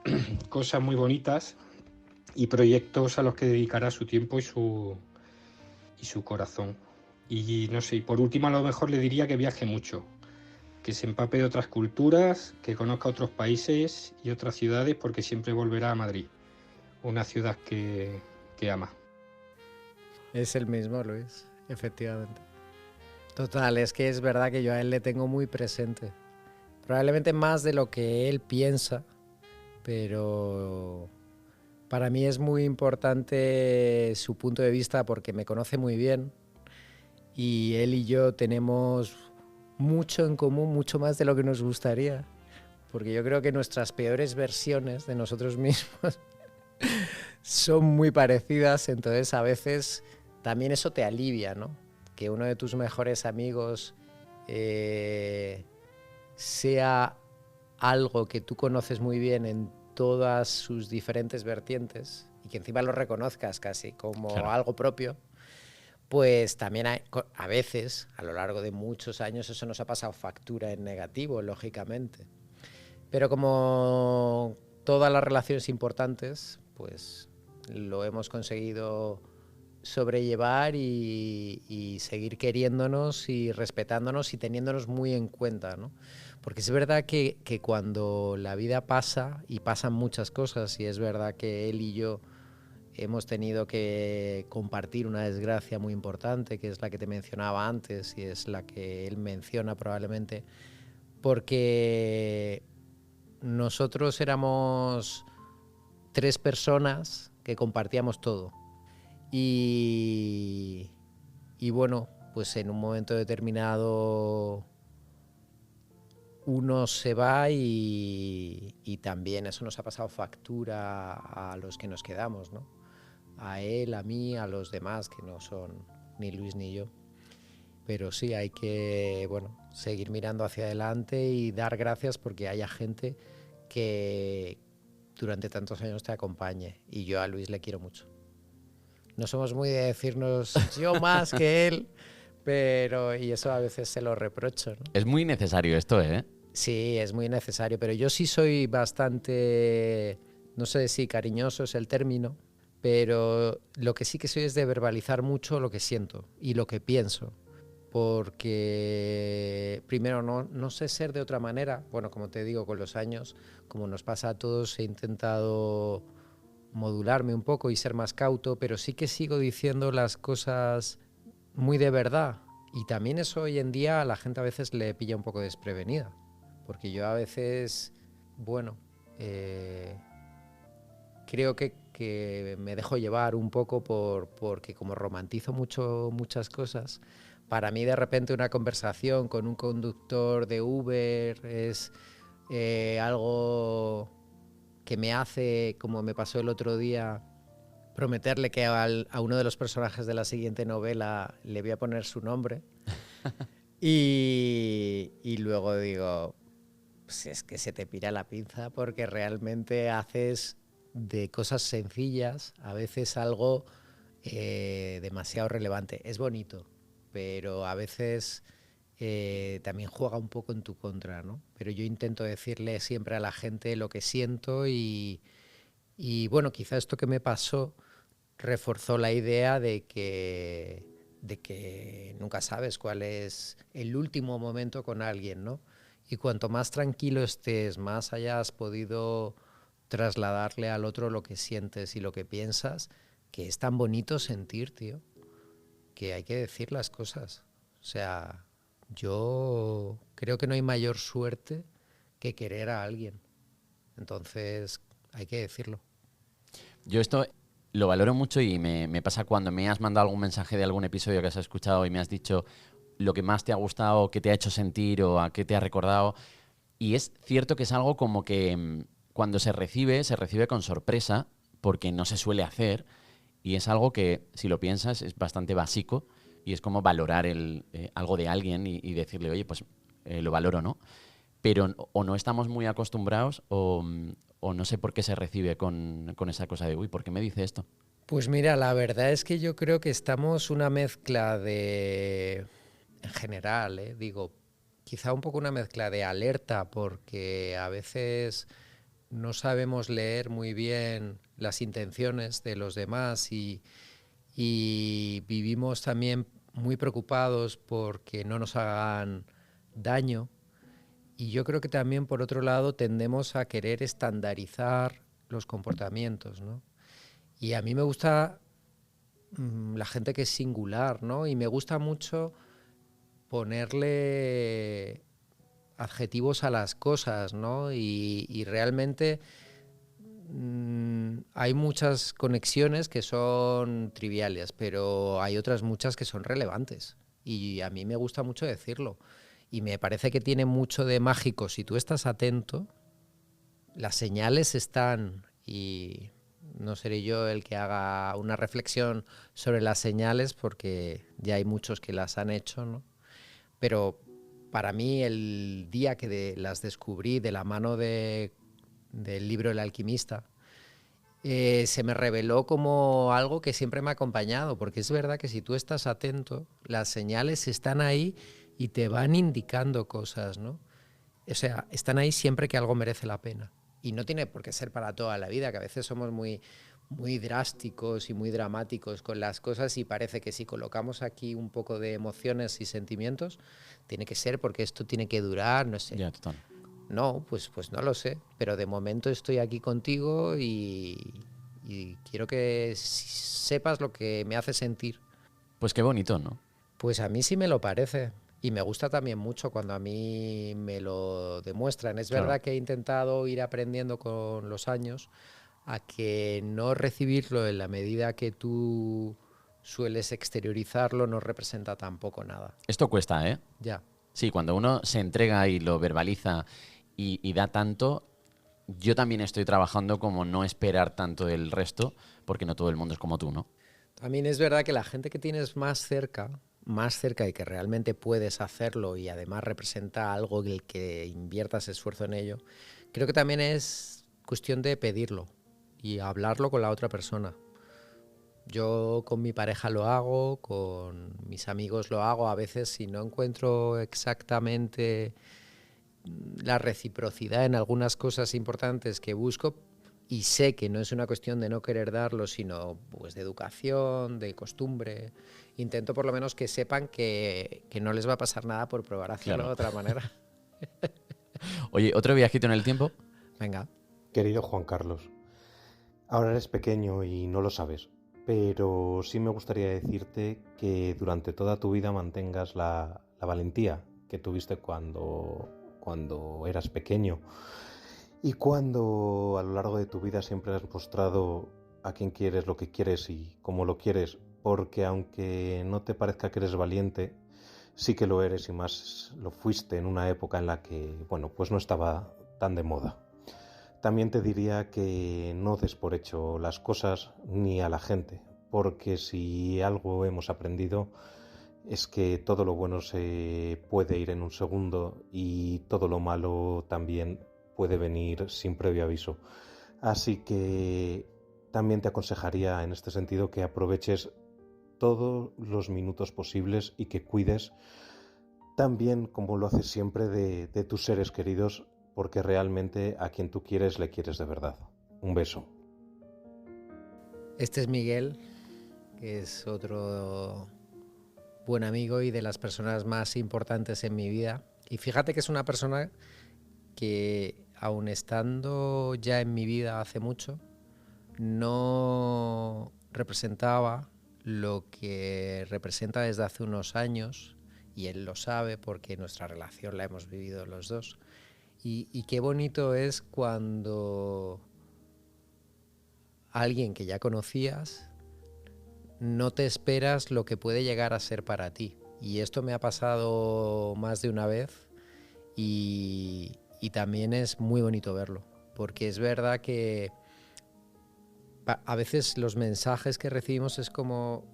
cosas muy bonitas y proyectos a los que dedicará su tiempo y su corazón. Y no sé, y por último a lo mejor le diría que viaje mucho, que se empape de otras culturas, que conozca otros países y otras ciudades, porque siempre volverá a Madrid, una ciudad que ama. Es el mismo, Luis, efectivamente. Total, es que es verdad que yo a él le tengo muy presente. Probablemente más de lo que él piensa, pero para mí es muy importante su punto de vista porque me conoce muy bien y él y yo tenemos mucho en común, mucho más de lo que nos gustaría, porque yo creo que nuestras peores versiones de nosotros mismos son muy parecidas, entonces a veces también eso te alivia, ¿no? Que uno de tus mejores amigos sea algo que tú conoces muy bien en todas sus diferentes vertientes y que encima lo reconozcas casi como algo propio, pues también a veces, a lo largo de muchos años, eso nos ha pasado factura en negativo, lógicamente. Pero como todas las relaciones importantes, pues lo hemos conseguido sobrellevar y seguir queriéndonos y respetándonos y teniéndonos muy en cuenta, ¿no? Porque es verdad que cuando la vida pasa, y pasan muchas cosas, y es verdad que él y yo hemos tenido que compartir una desgracia muy importante, que es la que te mencionaba antes y es la que él menciona probablemente, porque nosotros éramos 3 personas que compartíamos todo. Y bueno, pues en un momento determinado uno se va y también eso nos ha pasado factura a los que nos quedamos, ¿no? A él, a mí, a los demás que no son ni Luis ni yo. Pero sí, hay que, bueno, seguir mirando hacia adelante y dar gracias porque haya gente que durante tantos años te acompañe. Y yo a Luis le quiero mucho. No somos muy de decirnos yo más que él, pero y eso a veces se lo reprocho, ¿no? Es muy necesario esto, ¿eh? Sí, es muy necesario, pero yo sí soy bastante, no sé si cariñoso es el término, pero lo que sí que soy es de verbalizar mucho lo que siento y lo que pienso. porque primero no sé ser de otra manera. Bueno, como te digo, con los años, como nos pasa a todos, he intentado modularme un poco y ser más cauto, pero sí que sigo diciendo las cosas muy de verdad. Y también eso hoy en día a la gente a veces le pilla un poco desprevenida, porque yo a veces, bueno, creo que me dejo llevar un poco porque como romantizo mucho muchas cosas, para mí de repente una conversación con un conductor de Uber es algo que me hace, como me pasó el otro día, prometerle que a uno de los personajes de la siguiente novela le voy a poner su nombre. Y luego digo, pues es que se te pira la pinza porque realmente haces de cosas sencillas a veces algo demasiado relevante. Es bonito, pero a veces también juega un poco en tu contra, ¿no? Pero yo intento decirle siempre a la gente lo que siento y bueno, quizá esto que me pasó reforzó la idea de que nunca sabes cuál es el último momento con alguien, ¿no? Y cuanto más tranquilo estés, más hayas podido trasladarle al otro lo que sientes y lo que piensas, que es tan bonito sentir, tío, que hay que decir las cosas. O sea, yo creo que no hay mayor suerte que querer a alguien. Entonces, hay que decirlo. Yo esto lo valoro mucho y me pasa cuando me has mandado algún mensaje de algún episodio que has escuchado y me has dicho lo que más te ha gustado, qué te ha hecho sentir o a qué te ha recordado. Y es cierto que es algo como que cuando se recibe con sorpresa porque no se suele hacer y es algo que, si lo piensas, es bastante básico y es como valorar algo de alguien y decirle, oye, pues lo valoro, ¿no? Pero o no estamos muy acostumbrados o no sé por qué se recibe con esa cosa de, uy, ¿por qué me dice esto? Pues mira, la verdad es que yo creo que estamos una mezcla en general, digo, quizá un poco una mezcla de alerta, porque a veces no sabemos leer muy bien las intenciones de los demás y vivimos también muy preocupados porque no nos hagan daño. Y yo creo que también, por otro lado, tendemos a querer estandarizar los comportamientos, ¿no? Y a mí me gusta la gente que es singular, ¿no? Y me gusta mucho ponerle adjetivos a las cosas, ¿no? Y realmente hay muchas conexiones que son triviales, pero hay otras muchas que son relevantes. Y a mí me gusta mucho decirlo. Y me parece que tiene mucho de mágico. Si tú estás atento, las señales están y no seré yo el que haga una reflexión sobre las señales porque ya hay muchos que las han hecho, ¿no? Pero para mí el día que las descubrí de la mano del libro El alquimista, se me reveló como algo que siempre me ha acompañado, porque es verdad que si tú estás atento, las señales están ahí y te van indicando cosas, ¿no? O sea, están ahí siempre que algo merece la pena. Y no tiene por qué ser para toda la vida, que a veces somos muy drásticos y muy dramáticos con las cosas y parece que si colocamos aquí un poco de emociones y sentimientos, tiene que ser porque esto tiene que durar, no sé. Ya, total. No, pues no lo sé, pero de momento estoy aquí contigo y quiero que sepas lo que me hace sentir. Pues qué bonito, ¿no? Pues a mí sí me lo parece. Y me gusta también mucho cuando a mí me lo demuestran. Es Claro. verdad que he intentado ir aprendiendo con los años a que no recibirlo en la medida que tú sueles exteriorizarlo no representa tampoco nada. Esto cuesta, ¿eh? Ya. Sí, cuando uno se entrega y lo verbaliza y da tanto, yo también estoy trabajando como no esperar tanto del resto, porque no todo el mundo es como tú, ¿no? También es verdad que la gente que tienes más cerca y que realmente puedes hacerlo y además representa algo en el que inviertas esfuerzo en ello, creo que también es cuestión de pedirlo y hablarlo con la otra persona. Yo con mi pareja lo hago, con mis amigos lo hago, a veces si no encuentro exactamente la reciprocidad en algunas cosas importantes que busco, y sé que no es una cuestión de no querer darlo, sino pues de educación, de costumbre. Intento por lo menos que sepan que no les va a pasar nada por probar a hacerlo de otra manera. Oye, otro viajito en el tiempo. Venga. Querido Juan Carlos, ahora eres pequeño y no lo sabes, pero sí me gustaría decirte que durante toda tu vida mantengas la valentía que tuviste cuando eras pequeño y cuando a lo largo de tu vida siempre has mostrado a quién quieres, lo que quieres y cómo lo quieres, porque aunque no te parezca que eres valiente, sí que lo eres y más lo fuiste en una época en la que, bueno, pues no estaba tan de moda. También te diría que no des por hecho las cosas ni a la gente, porque si algo hemos aprendido es que todo lo bueno se puede ir en un segundo y todo lo malo también puede venir sin previo aviso. Así que también te aconsejaría en este sentido que aproveches todos los minutos posibles y que cuides tan bien como lo haces siempre de tus seres queridos, porque realmente a quien tú quieres le quieres de verdad. Un beso. Este es Miguel, que es otro buen amigo y de las personas más importantes en mi vida. Y fíjate que es una persona que, aun estando ya en mi vida hace mucho, no representaba lo que representa desde hace unos años, y él lo sabe porque nuestra relación la hemos vivido los dos. Y qué bonito es cuando alguien que ya conocías no te esperas lo que puede llegar a ser para ti. Y esto me ha pasado más de una vez y también es muy bonito verlo, porque es verdad que a veces los mensajes que recibimos es como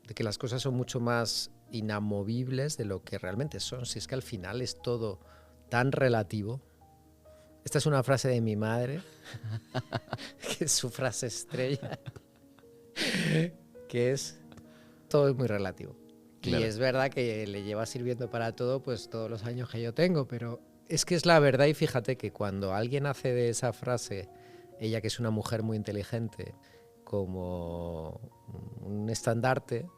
de que las cosas son mucho más inamovibles de lo que realmente son. Si es que al final es todo tan relativo. Esta es una frase de mi madre, que es su frase estrella, que es: todo es muy relativo. Claro. Y es verdad que le lleva sirviendo para todo pues todos los años que yo tengo, pero es que es la verdad. Y fíjate que cuando alguien hace de esa frase, ella que es una mujer muy inteligente, como un estandarte,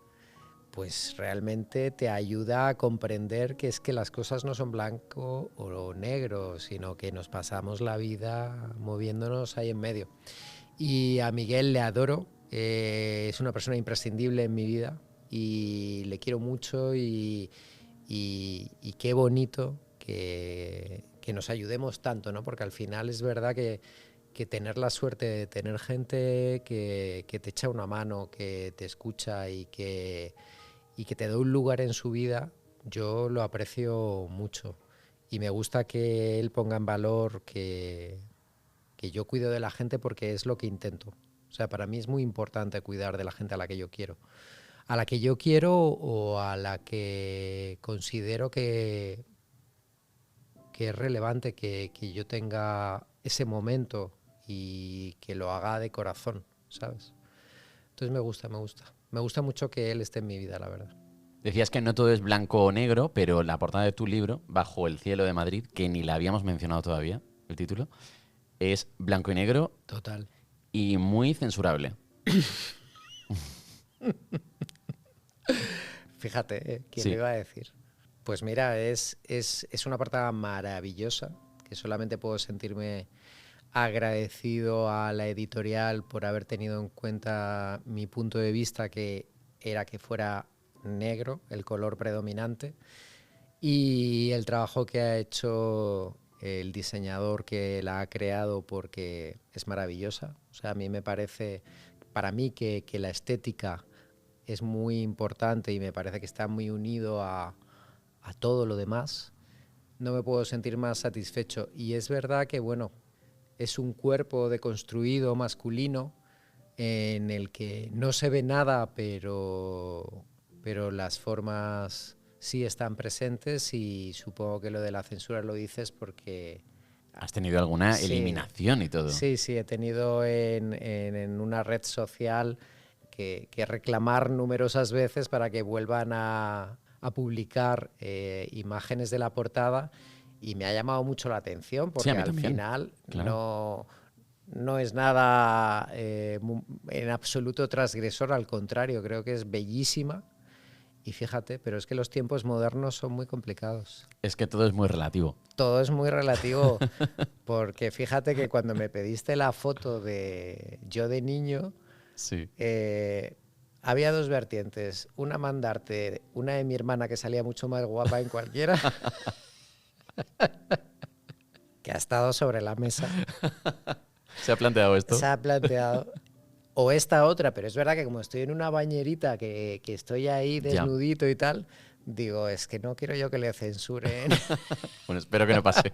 pues realmente te ayuda a comprender que es que las cosas no son blanco o negro, sino que nos pasamos la vida moviéndonos ahí en medio. Y a Miguel le adoro, es una persona imprescindible en mi vida y le quiero mucho y qué bonito que nos ayudemos tanto, ¿no? Porque al final es verdad que tener la suerte de tener gente que te echa una mano, que te escucha y que te da un lugar en su vida, yo lo aprecio mucho. Y me gusta que él ponga en valor que yo cuido de la gente, porque es lo que intento. O sea, para mí es muy importante cuidar de la gente a la que yo quiero. A la que yo quiero o a la que considero que es relevante que yo tenga ese momento y que lo haga de corazón, ¿sabes? Entonces me gusta. Me gusta mucho que él esté en mi vida, la verdad. Decías que no todo es blanco o negro, pero la portada de tu libro, Bajo el cielo de Madrid, que ni la habíamos mencionado todavía, el título, es blanco y negro. Total. Y muy censurable. Fíjate, ¿quién sí. me iba a decir? Pues mira, es una portada maravillosa, que solamente puedo sentirme agradecido a la editorial por haber tenido en cuenta mi punto de vista, que era que fuera negro, el color predominante, y el trabajo que ha hecho el diseñador que la ha creado, porque es maravillosa. O sea, a mí me parece, para mí, que la estética es muy importante y me parece que está muy unido a todo lo demás. No me puedo sentir más satisfecho. Y es verdad que, bueno, es un cuerpo deconstruido masculino en el que no se ve nada, pero las formas sí están presentes, y supongo que lo de la censura lo dices porque... ¿Has tenido alguna eliminación y todo? Sí, he tenido en una red social que reclamar numerosas veces para que vuelvan a publicar imágenes de la portada, y me ha llamado mucho la atención, porque al final no es nada en absoluto transgresor, al contrario, creo que es bellísima. Y fíjate, pero es que los tiempos modernos son muy complicados. Es que todo es muy relativo. Todo es muy relativo, porque fíjate que cuando me pediste la foto de yo de niño, Sí. había dos vertientes. Una mandarte una de mi hermana que salía mucho más guapa en cualquiera, que ha estado sobre la mesa. ¿Se ha planteado esto? Se ha planteado. O esta otra, pero es verdad que como estoy en una bañerita, que estoy ahí desnudito y tal, digo, es que no quiero yo que le censuren. Bueno, espero que no pase.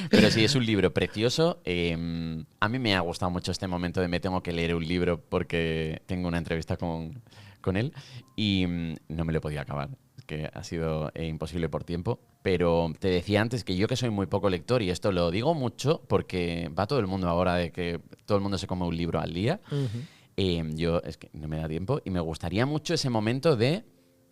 Pero sí, es un libro precioso. A mí me ha gustado mucho este momento de me tengo que leer un libro porque tengo una entrevista con él y no me lo podía acabar. Es que ha sido imposible por tiempo. Pero te decía antes que yo que soy muy poco lector, y esto lo digo mucho porque va todo el mundo ahora de que todo el mundo se come un libro al día. Yo es que no me da tiempo y me gustaría mucho ese momento de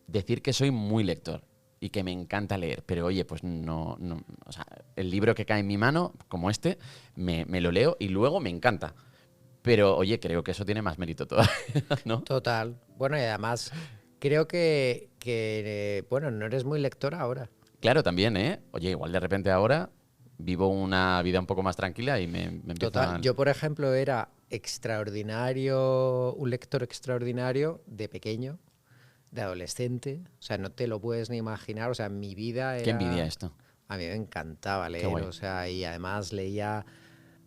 decir que soy muy lector y que me encanta leer, pero oye, pues no, o sea, el libro que cae en mi mano, como este, me lo leo y luego me encanta. Pero oye, creo que eso tiene más mérito todavía, ¿no? Total. Bueno, y además creo que bueno, no eres muy lector ahora. Claro, también, ¿eh? Oye, igual de repente ahora vivo una vida un poco más tranquila y me empiezo Total. Yo, por ejemplo, era extraordinario, un lector extraordinario de pequeño, de adolescente. O sea, no te lo puedes ni imaginar. O sea, mi vida era... Qué envidia esto. A mí me encantaba Qué leer, guay. o sea, y además leía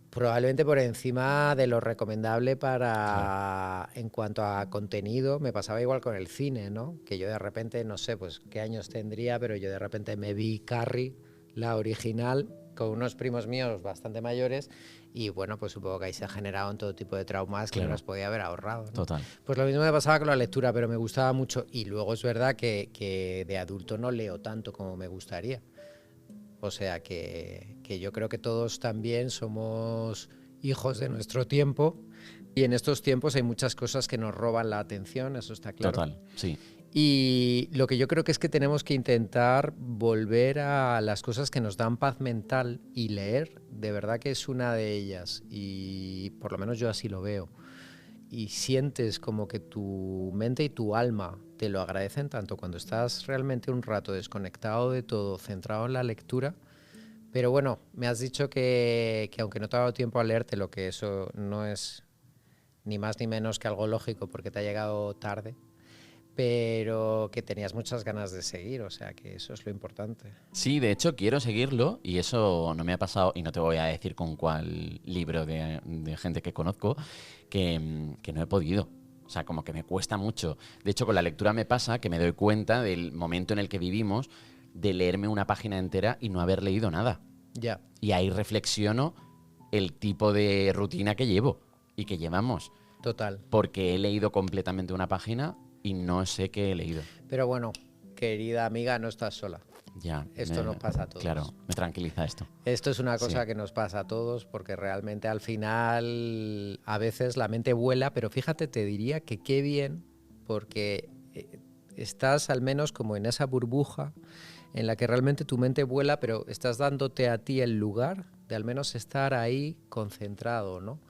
probablemente por encima de lo recomendable para, en cuanto a contenido. Me pasaba igual con el cine, ¿no? Que yo de repente, no sé, pues qué años tendría, pero yo de repente me vi Carrie, la original, con unos primos míos bastante mayores, y bueno, pues supongo que ahí se ha generado todo tipo de traumas que Claro. no los podía haber ahorrado, ¿no? Total. Pues lo mismo me pasaba con la lectura, pero me gustaba mucho, y luego es verdad que de adulto no leo tanto como me gustaría. O sea que yo creo que todos también somos hijos de nuestro tiempo, y en estos tiempos hay muchas cosas que nos roban la atención, eso está claro. Total, sí. Y lo que yo creo que es que tenemos que intentar volver a las cosas que nos dan paz mental, y leer de verdad que es una de ellas, y por lo menos yo así lo veo. Y sientes como que tu mente y tu alma te lo agradecen tanto cuando estás realmente un rato desconectado de todo, centrado en la lectura. Pero bueno, me has dicho que aunque no te ha dado tiempo a leértelo, que eso no es ni más ni menos que algo lógico porque te ha llegado tarde, pero que tenías muchas ganas de seguir, o sea que eso es lo importante. Sí, de hecho quiero seguirlo y eso no me ha pasado, y no te voy a decir con cuál libro de gente que conozco, que no he podido. O sea, como que me cuesta mucho. De hecho, con la lectura me pasa que me doy cuenta del momento en el que vivimos, de leerme una página entera y no haber leído nada. Ya. Y ahí reflexiono el tipo de rutina que llevo y que llevamos. Total. Porque he leído completamente una página y no sé qué he leído. Pero bueno, querida amiga, no estás sola. Ya. Esto nos pasa a todos. Claro, me tranquiliza esto. Esto es una cosa Sí. que nos pasa a todos, porque realmente al final a veces la mente vuela, pero fíjate, te diría que qué bien, porque estás al menos como en esa burbuja en la que realmente tu mente vuela, pero estás dándote a ti el lugar de al menos estar ahí concentrado, ¿no?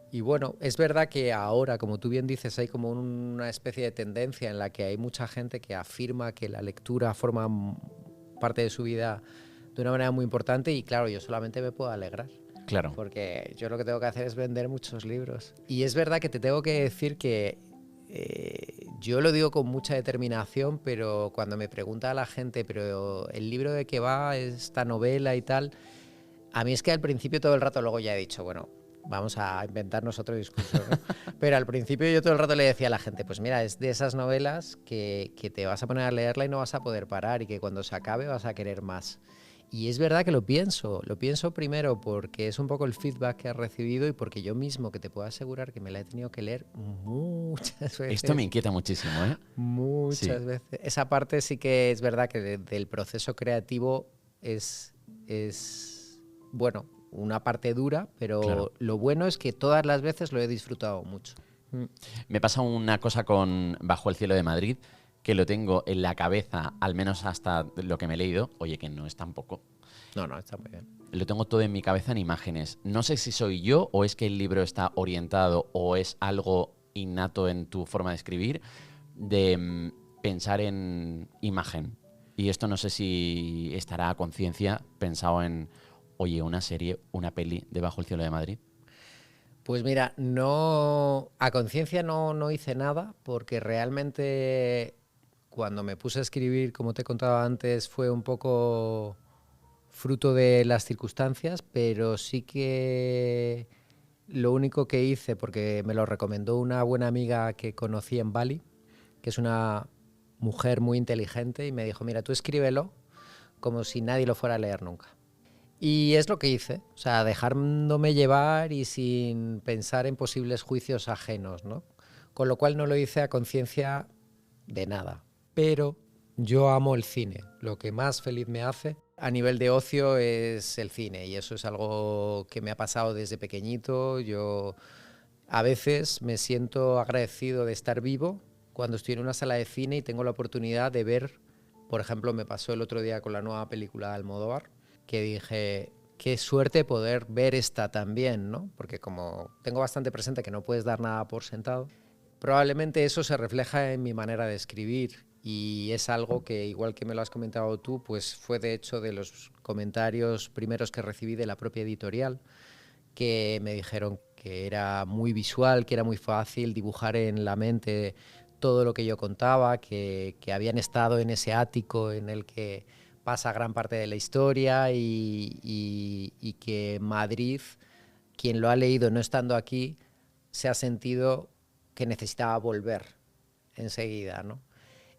Y bueno, es verdad que ahora, como tú bien dices, hay como una especie de tendencia en la que hay mucha gente que afirma que la lectura forma parte de su vida de una manera muy importante, y claro, yo solamente me puedo alegrar. Claro. Porque yo lo que tengo que hacer es vender muchos libros. Y es verdad que te tengo que decir que yo lo digo con mucha determinación, pero cuando me pregunta la gente, pero el libro de qué va, esta novela y tal, a mí es que al principio todo el rato, luego ya he dicho, bueno, vamos a inventarnos otro discurso, ¿no? Pero al principio yo todo el rato le decía a la gente, pues mira, es de esas novelas que te vas a poner a leerla y no vas a poder parar, y que cuando se acabe vas a querer más. Y es verdad que lo pienso primero porque es un poco el feedback que has recibido, y porque yo mismo, que te puedo asegurar que me la he tenido que leer muchas veces. Esto me inquieta muchísimo, ¿eh? Muchas Sí. veces. Esa parte sí que es verdad que del proceso creativo es, bueno, una parte dura, pero Claro. lo bueno es que todas las veces lo he disfrutado mucho. Me pasa una cosa con Bajo el cielo de Madrid, que lo tengo en la cabeza, al menos hasta lo que me he leído, oye, que no es tan poco. No, está muy bien. Lo tengo todo en mi cabeza en imágenes. No sé si soy yo o es que el libro está orientado o es algo innato en tu forma de escribir, de pensar en imagen. Y esto no sé si estará a conciencia pensado en, oye, una serie, una peli de Bajo el cielo de Madrid. Pues mira, no, a conciencia no hice nada, porque realmente cuando me puse a escribir, como te contaba antes, fue un poco fruto de las circunstancias, pero sí que lo único que hice, porque me lo recomendó una buena amiga que conocí en Bali, que es una mujer muy inteligente, y me dijo, mira, tú escríbelo como si nadie lo fuera a leer nunca. Y es lo que hice, o sea, dejándome llevar y sin pensar en posibles juicios ajenos, ¿no? Con lo cual no lo hice a conciencia de nada. Pero yo amo el cine. Lo que más feliz me hace a nivel de ocio es el cine, y eso es algo que me ha pasado desde pequeñito. Yo a veces me siento agradecido de estar vivo cuando estoy en una sala de cine y tengo la oportunidad de ver, por ejemplo, me pasó el otro día con la nueva película de Almodóvar, que dije, qué suerte poder ver esta también, ¿no? Porque como tengo bastante presente que no puedes dar nada por sentado, probablemente eso se refleja en mi manera de escribir, y es algo que, igual que me lo has comentado tú, pues fue de hecho de los comentarios primeros que recibí de la propia editorial, que me dijeron que era muy visual, que era muy fácil dibujar en la mente todo lo que yo contaba, que habían estado en ese ático en el que pasa gran parte de la historia, y que Madrid, quien lo ha leído no estando aquí, se ha sentido que necesitaba volver enseguida, ¿no?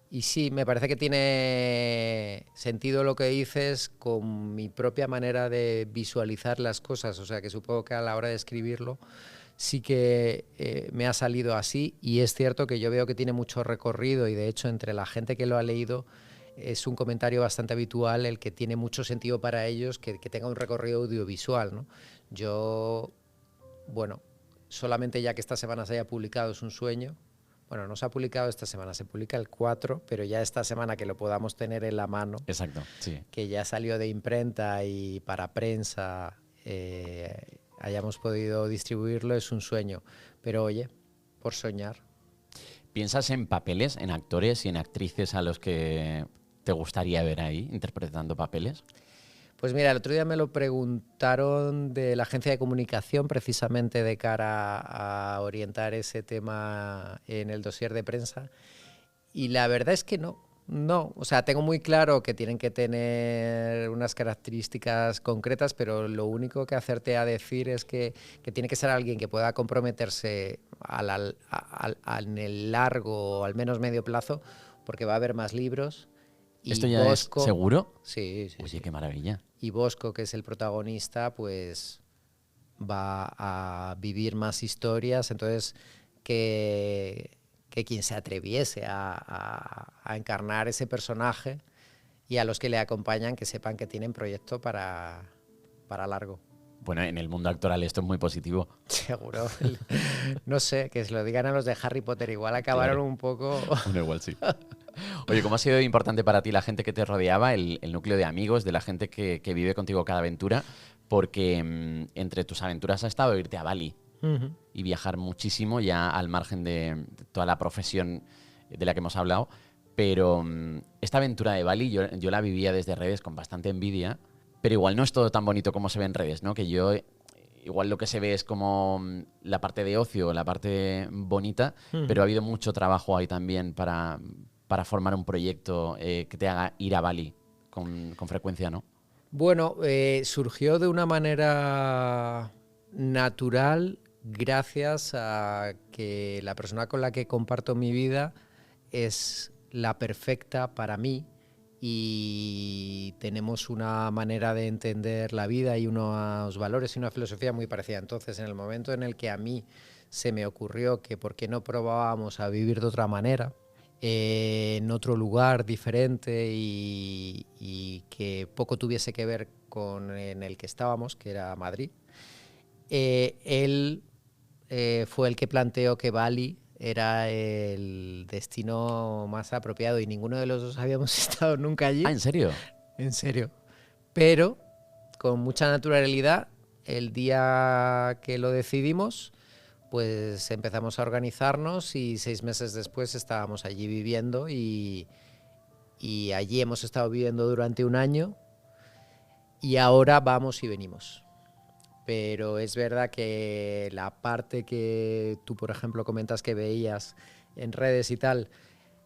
Y sí, me parece que tiene sentido lo que dices con mi propia manera de visualizar las cosas, o sea que supongo que a la hora de escribirlo sí que me ha salido así, y es cierto que yo veo que tiene mucho recorrido, y de hecho entre la gente que lo ha leído es un comentario bastante habitual el que tiene mucho sentido para ellos que tenga un recorrido audiovisual, ¿no? Yo, bueno, solamente ya que esta semana se haya publicado es un sueño. Bueno, no se ha publicado esta semana, se publica el 4, pero ya esta semana que lo podamos tener en la mano. Exacto, sí. Que ya salió de imprenta y para prensa hayamos podido distribuirlo, es un sueño. Pero oye, por soñar. ¿Piensas en papeles, en actores y en actrices a los que te gustaría ver ahí interpretando papeles? Pues mira, el otro día me lo preguntaron de la agencia de comunicación, precisamente de cara a orientar ese tema en el dossier de prensa, y la verdad es que no. O sea, tengo muy claro que tienen que tener unas características concretas, pero lo único que hacerte a decir es que tiene que ser alguien que pueda comprometerse en el largo o al menos medio plazo, porque va a haber más libros. Y ¿Esto ya Bosco, es seguro? Sí. Oye, Sí. qué maravilla. Y Bosco, que es el protagonista, pues va a vivir más historias, entonces que quien se atreviese a encarnar ese personaje, y a los que le acompañan que sepan que tienen proyecto para largo. Bueno, en el mundo actoral esto es muy positivo. Seguro. No sé, que se lo digan a los de Harry Potter, igual acabaron Claro. un poco... Bueno, igual sí. Oye, ¿cómo ha sido importante para ti la gente que te rodeaba, el núcleo de amigos, de la gente que vive contigo cada aventura? Porque entre tus aventuras ha estado irte a Bali y viajar muchísimo, ya al margen de toda la profesión de la que hemos hablado. Pero esta aventura de Bali yo la vivía desde redes con bastante envidia, pero igual no es todo tan bonito como se ve en redes, ¿no? Que yo... Igual lo que se ve es como la parte de ocio, la parte bonita, pero ha habido mucho trabajo ahí también para formar un proyecto que te haga ir a Bali con frecuencia, ¿no? Bueno, surgió de una manera natural gracias a que la persona con la que comparto mi vida es la perfecta para mí, y tenemos una manera de entender la vida y unos valores y una filosofía muy parecida. Entonces, en el momento en el que a mí se me ocurrió que por qué no probábamos a vivir de otra manera, en otro lugar diferente, y que poco tuviese que ver con en el que estábamos, que era Madrid, él fue el que planteó que Bali era el destino más apropiado, y ninguno de los dos habíamos estado nunca allí. Ah, ¿en serio? En serio. Pero con mucha naturalidad, el día que lo decidimos, pues empezamos a organizarnos y 6 meses después estábamos allí viviendo y allí hemos estado viviendo durante un año y ahora vamos y venimos. Pero es verdad que la parte que tú, por ejemplo, comentas que veías en redes y tal,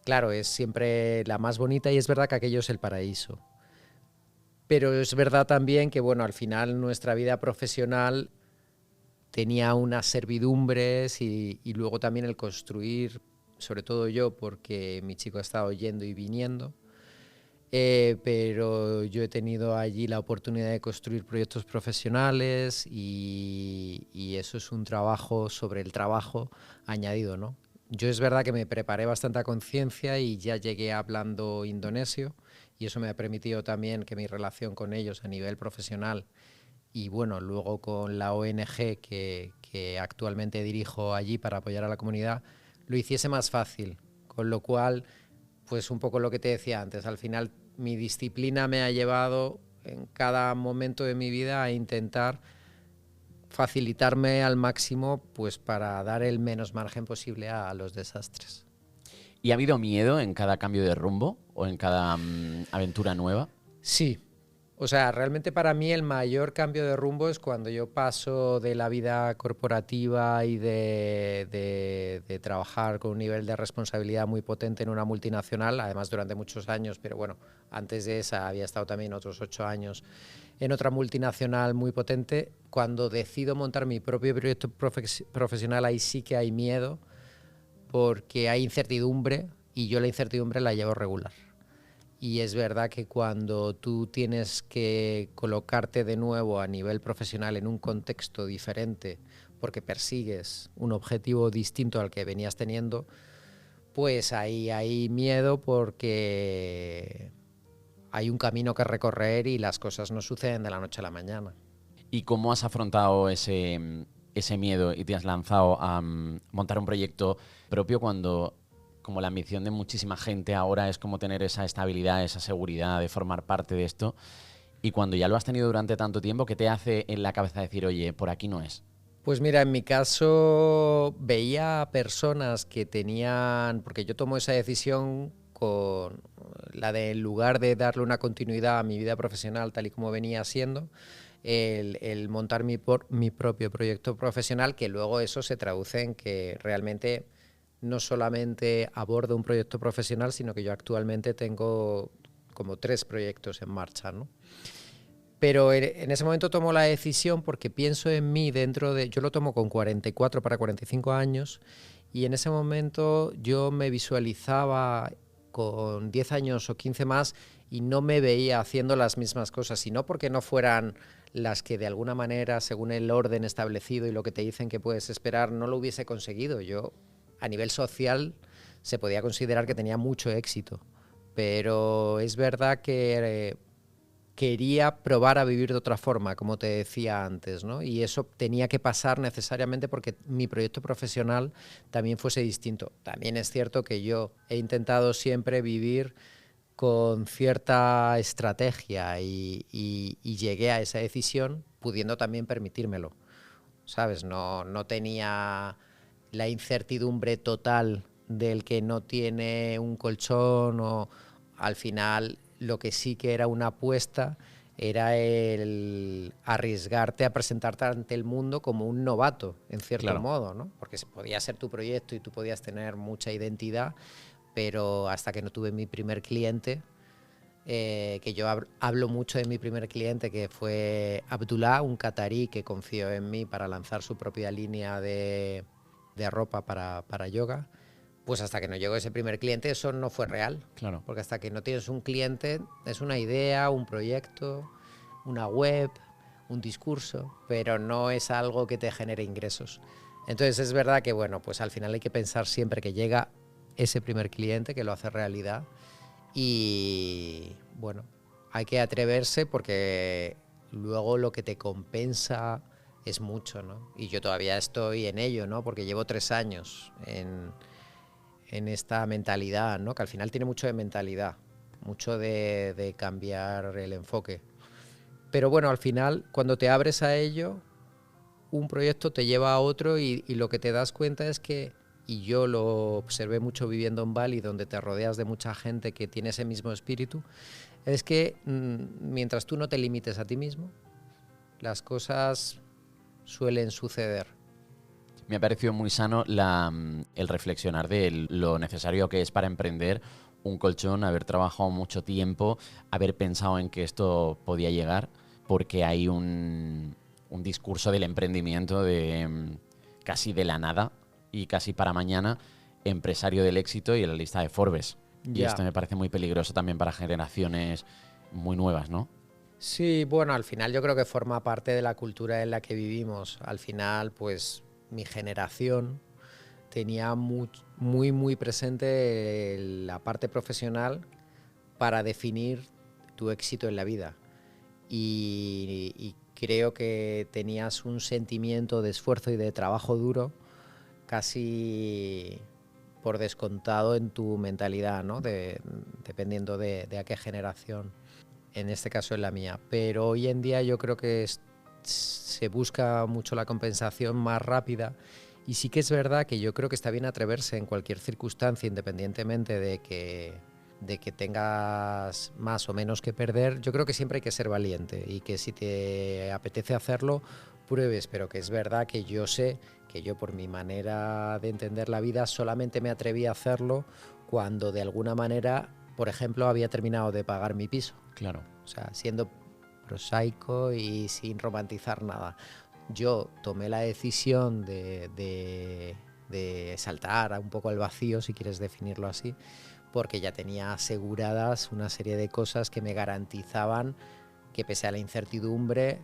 claro, es siempre la más bonita y es verdad que aquello es el paraíso. Pero es verdad también que, bueno, al final nuestra vida profesional tenía unas servidumbres y luego también el construir, sobre todo yo, porque mi chico ha estado yendo y viniendo, pero yo he tenido allí la oportunidad de construir proyectos profesionales y eso es un trabajo sobre el trabajo añadido, ¿no? Yo es verdad que me preparé bastante a conciencia y ya llegué hablando indonesio y eso me ha permitido también que mi relación con ellos a nivel profesional y bueno, luego con la ONG que actualmente dirijo allí para apoyar a la comunidad, lo hiciese más fácil, con lo cual, pues un poco lo que te decía antes, al final mi disciplina me ha llevado en cada momento de mi vida a intentar facilitarme al máximo pues para dar el menos margen posible a los desastres. ¿Y ha habido miedo en cada cambio de rumbo o en cada aventura nueva? Sí. O sea, realmente para mí el mayor cambio de rumbo es cuando yo paso de la vida corporativa y de trabajar con un nivel de responsabilidad muy potente en una multinacional, además durante muchos años, pero bueno, antes de esa había estado también otros 8 años en otra multinacional muy potente. Cuando decido montar mi propio proyecto profesional, ahí sí que hay miedo, porque hay incertidumbre y yo la incertidumbre la llevo regular. Y es verdad que cuando tú tienes que colocarte de nuevo a nivel profesional en un contexto diferente porque persigues un objetivo distinto al que venías teniendo, pues ahí hay miedo porque hay un camino que recorrer y las cosas no suceden de la noche a la mañana. ¿Y cómo has afrontado ese miedo y te has lanzado a montar un proyecto propio cuando, como la ambición de muchísima gente ahora es como tener esa estabilidad, esa seguridad de formar parte de esto, y cuando ya lo has tenido durante tanto tiempo, ¿qué te hace en la cabeza decir, oye, por aquí no es? Pues mira, en mi caso veía personas que tenían, porque yo tomo esa decisión con la de, en lugar de darle una continuidad a mi vida profesional tal y como venía siendo, el montar mi propio proyecto profesional, que luego eso se traduce en que realmente no solamente abordo un proyecto profesional, sino que yo actualmente tengo como 3 proyectos en marcha, ¿no? Pero en ese momento tomo la decisión porque pienso en mí yo lo tomo con 44 para 45 años y en ese momento yo me visualizaba con 10 años o 15 más y no me veía haciendo las mismas cosas, y no porque no fueran las que de alguna manera, según el orden establecido y lo que te dicen que puedes esperar, no lo hubiese conseguido. Yo, a nivel social, se podía considerar que tenía mucho éxito, pero es verdad que quería probar a vivir de otra forma, como te decía antes, ¿no? Y eso tenía que pasar necesariamente porque mi proyecto profesional también fuese distinto. También es cierto que yo he intentado siempre vivir con cierta estrategia y llegué a esa decisión pudiendo también permitírmelo, ¿sabes? No tenía la incertidumbre total del que no tiene un colchón, o al final lo que sí que era una apuesta era el arriesgarte a presentarte ante el mundo como un novato, en cierto modo, ¿no? Porque podía ser tu proyecto y tú podías tener mucha identidad, pero hasta que no tuve mi primer cliente, que yo hablo mucho de mi primer cliente, que fue Abdullah, un catarí que confió en mí para lanzar su propia línea de ropa para yoga. Pues hasta que no llegó ese primer cliente eso no fue real. Claro. Porque hasta que no tienes un cliente es una idea, un proyecto, una web, un discurso, pero no es algo que te genere ingresos. Entonces es verdad que bueno, pues al final hay que pensar siempre que llega ese primer cliente que lo hace realidad y bueno, hay que atreverse porque luego lo que te compensa es mucho, ¿no? Y yo todavía estoy en ello, ¿no? Porque llevo 3 años en esta mentalidad, ¿no? Que al final tiene mucho de mentalidad, mucho de cambiar el enfoque. Pero bueno, al final, cuando te abres a ello, un proyecto te lleva a otro y lo que te das cuenta es que, y yo lo observé mucho viviendo en Bali, donde te rodeas de mucha gente que tiene ese mismo espíritu, es que mientras tú no te limites a ti mismo, las cosas suelen suceder. Me ha parecido muy sano el reflexionar de lo necesario que es para emprender un colchón, haber trabajado mucho tiempo, haber pensado en que esto podía llegar, porque hay un discurso del emprendimiento de casi de la nada y casi para mañana, empresario del éxito y en la lista de Forbes. Y esto me parece muy peligroso también para generaciones muy nuevas, ¿no? Sí, bueno, al final yo creo que forma parte de la cultura en la que vivimos. Al final, pues mi generación tenía muy presente la parte profesional para definir tu éxito en la vida. Y creo que tenías un sentimiento de esfuerzo y de trabajo duro casi por descontado en tu mentalidad, ¿no? Dependiendo de a qué generación, en este caso en la mía. Pero hoy en día yo creo que se busca mucho la compensación más rápida, y sí que es verdad que yo creo que está bien atreverse en cualquier circunstancia, independientemente de que tengas más o menos que perder. Yo creo que siempre hay que ser valiente y que si te apetece hacerlo, pruebes, pero que es verdad que yo sé que yo, por mi manera de entender la vida, solamente me atreví a hacerlo cuando de alguna manera, por ejemplo, había terminado de pagar mi piso. Claro. O sea, siendo prosaico y sin romantizar nada. Yo tomé la decisión de saltar un poco al vacío, si quieres definirlo así, porque ya tenía aseguradas una serie de cosas que me garantizaban que, pese a la incertidumbre,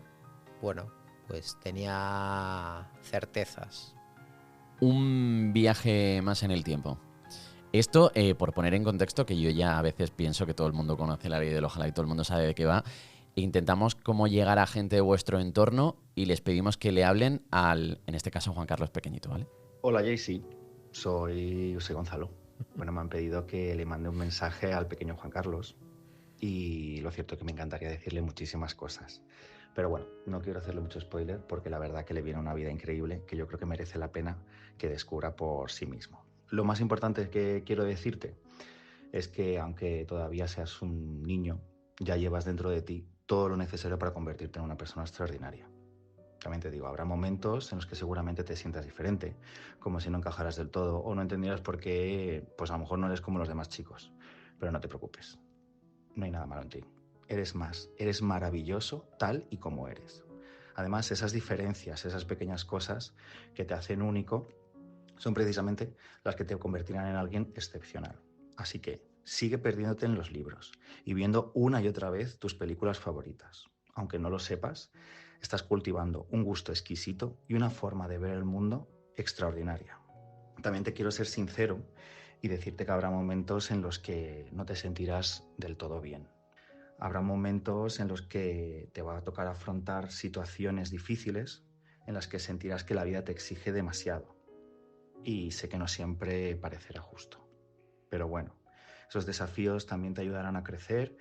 bueno, pues tenía certezas. Un viaje más en el tiempo. Esto, por poner en contexto, que yo ya a veces pienso que todo el mundo conoce la ley del ojalá y todo el mundo sabe de qué va, intentamos como llegar a gente de vuestro entorno y les pedimos que le hablen en este caso, Juan Carlos pequeñito, ¿vale? Hola, Jaycee. Soy Gonzalo. Bueno, me han pedido que le mande un mensaje al pequeño Juan Carlos y lo cierto es que me encantaría decirle muchísimas cosas. Pero bueno, no quiero hacerle mucho spoiler porque la verdad que le viene una vida increíble que yo creo que merece la pena que descubra por sí mismo. Lo más importante que quiero decirte es que, aunque todavía seas un niño, ya llevas dentro de ti todo lo necesario para convertirte en una persona extraordinaria. También te digo, habrá momentos en los que seguramente te sientas diferente, como si no encajaras del todo o no entendieras por qué, pues a lo mejor no eres como los demás chicos. Pero no te preocupes, no hay nada malo en ti. Eres maravilloso tal y como eres. Además, esas diferencias, esas pequeñas cosas que te hacen único, son precisamente las que te convertirán en alguien excepcional. Así que sigue perdiéndote en los libros y viendo una y otra vez tus películas favoritas. Aunque no lo sepas, estás cultivando un gusto exquisito y una forma de ver el mundo extraordinaria. También te quiero ser sincero y decirte que habrá momentos en los que no te sentirás del todo bien. Habrá momentos en los que te va a tocar afrontar situaciones difíciles en las que sentirás que la vida te exige demasiado. Y sé que no siempre parecerá justo. Pero bueno, esos desafíos también te ayudarán a crecer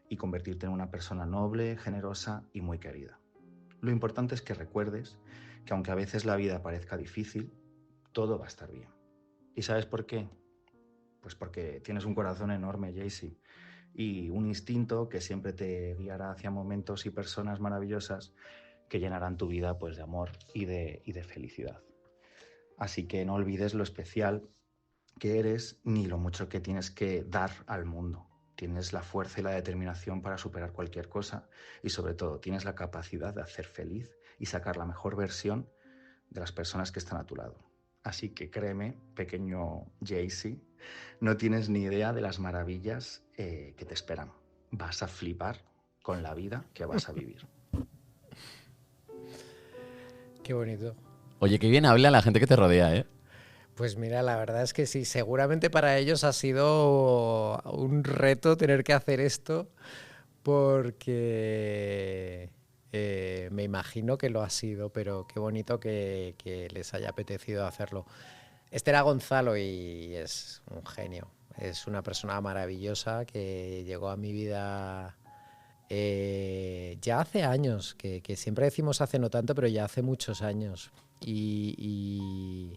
y convertirte en una persona noble, generosa y muy querida. Lo importante es que recuerdes que, aunque a veces la vida parezca difícil, todo va a estar bien. ¿Y sabes por qué? Pues porque tienes un corazón enorme, Jaycee, y un instinto que siempre te guiará hacia momentos y personas maravillosas que llenarán tu vida, pues, de amor y de felicidad. Así que no olvides lo especial que eres ni lo mucho que tienes que dar al mundo. Tienes la fuerza y la determinación para superar cualquier cosa y, sobre todo, tienes la capacidad de hacer feliz y sacar la mejor versión de las personas que están a tu lado. Así que créeme, pequeño Jaycee, no tienes ni idea de las maravillas que te esperan. Vas a flipar con la vida que vas a vivir. Qué bonito. Oye, qué bien habla la gente que te rodea, ¿eh? Pues mira, la verdad es que sí, seguramente para ellos ha sido un reto tener que hacer esto, porque me imagino que lo ha sido, pero qué bonito que les haya apetecido hacerlo. Este era Gonzalo y es un genio, es una persona maravillosa que llegó a mi vida Ya hace años, que siempre decimos hace no tanto, pero ya hace muchos años. Y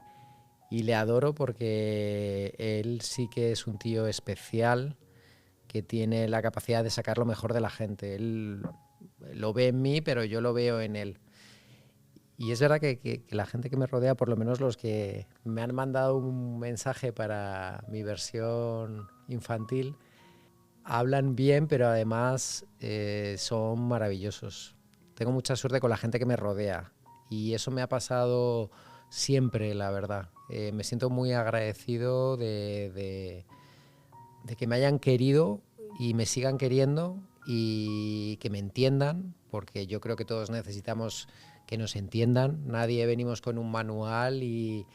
le adoro porque él sí que es un tío especial, que tiene la capacidad de sacar lo mejor de la gente. Él lo ve en mí, pero yo lo veo en él. Y es verdad que la gente que me rodea, por lo menos los que me han mandado un mensaje para mi versión infantil, hablan bien, pero además son maravillosos. Tengo mucha suerte con la gente que me rodea y eso me ha pasado siempre, la verdad. Me siento muy agradecido de que me hayan querido y me sigan queriendo y que me entiendan, porque yo creo que todos necesitamos que nos entiendan. Nadie venimos con un manual y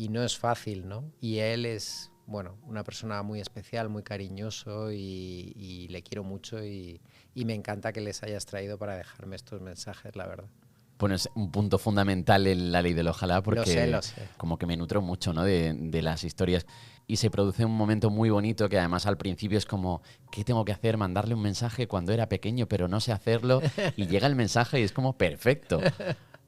no es fácil, ¿no? Y él es, bueno, una persona muy especial, muy cariñoso y le quiero mucho y me encanta que les hayas traído para dejarme estos mensajes, la verdad. Bueno, es un punto fundamental en la ley del ojalá porque lo sé. como que me nutro mucho, ¿no? de las historias y se produce un momento muy bonito que además al principio es como, ¿qué tengo que hacer? Mandarle un mensaje cuando era pequeño pero no sé hacerlo y llega el mensaje y es como perfecto.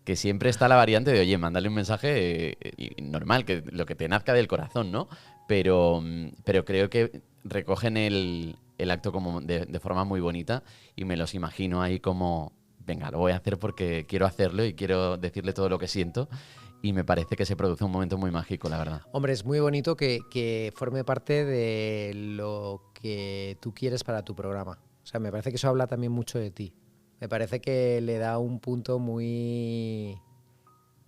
Que siempre está la variante de, oye, mándale un mensaje normal, que lo que te nazca del corazón, ¿no? Pero creo que recogen el acto como de forma muy bonita y me los imagino ahí como, venga, lo voy a hacer porque quiero hacerlo y quiero decirle todo lo que siento y me parece que se produce un momento muy mágico, la verdad. Hombre, es muy bonito que forme parte de lo que tú quieres para tu programa. O sea, me parece que eso habla también mucho de ti. Me parece que le da un punto muy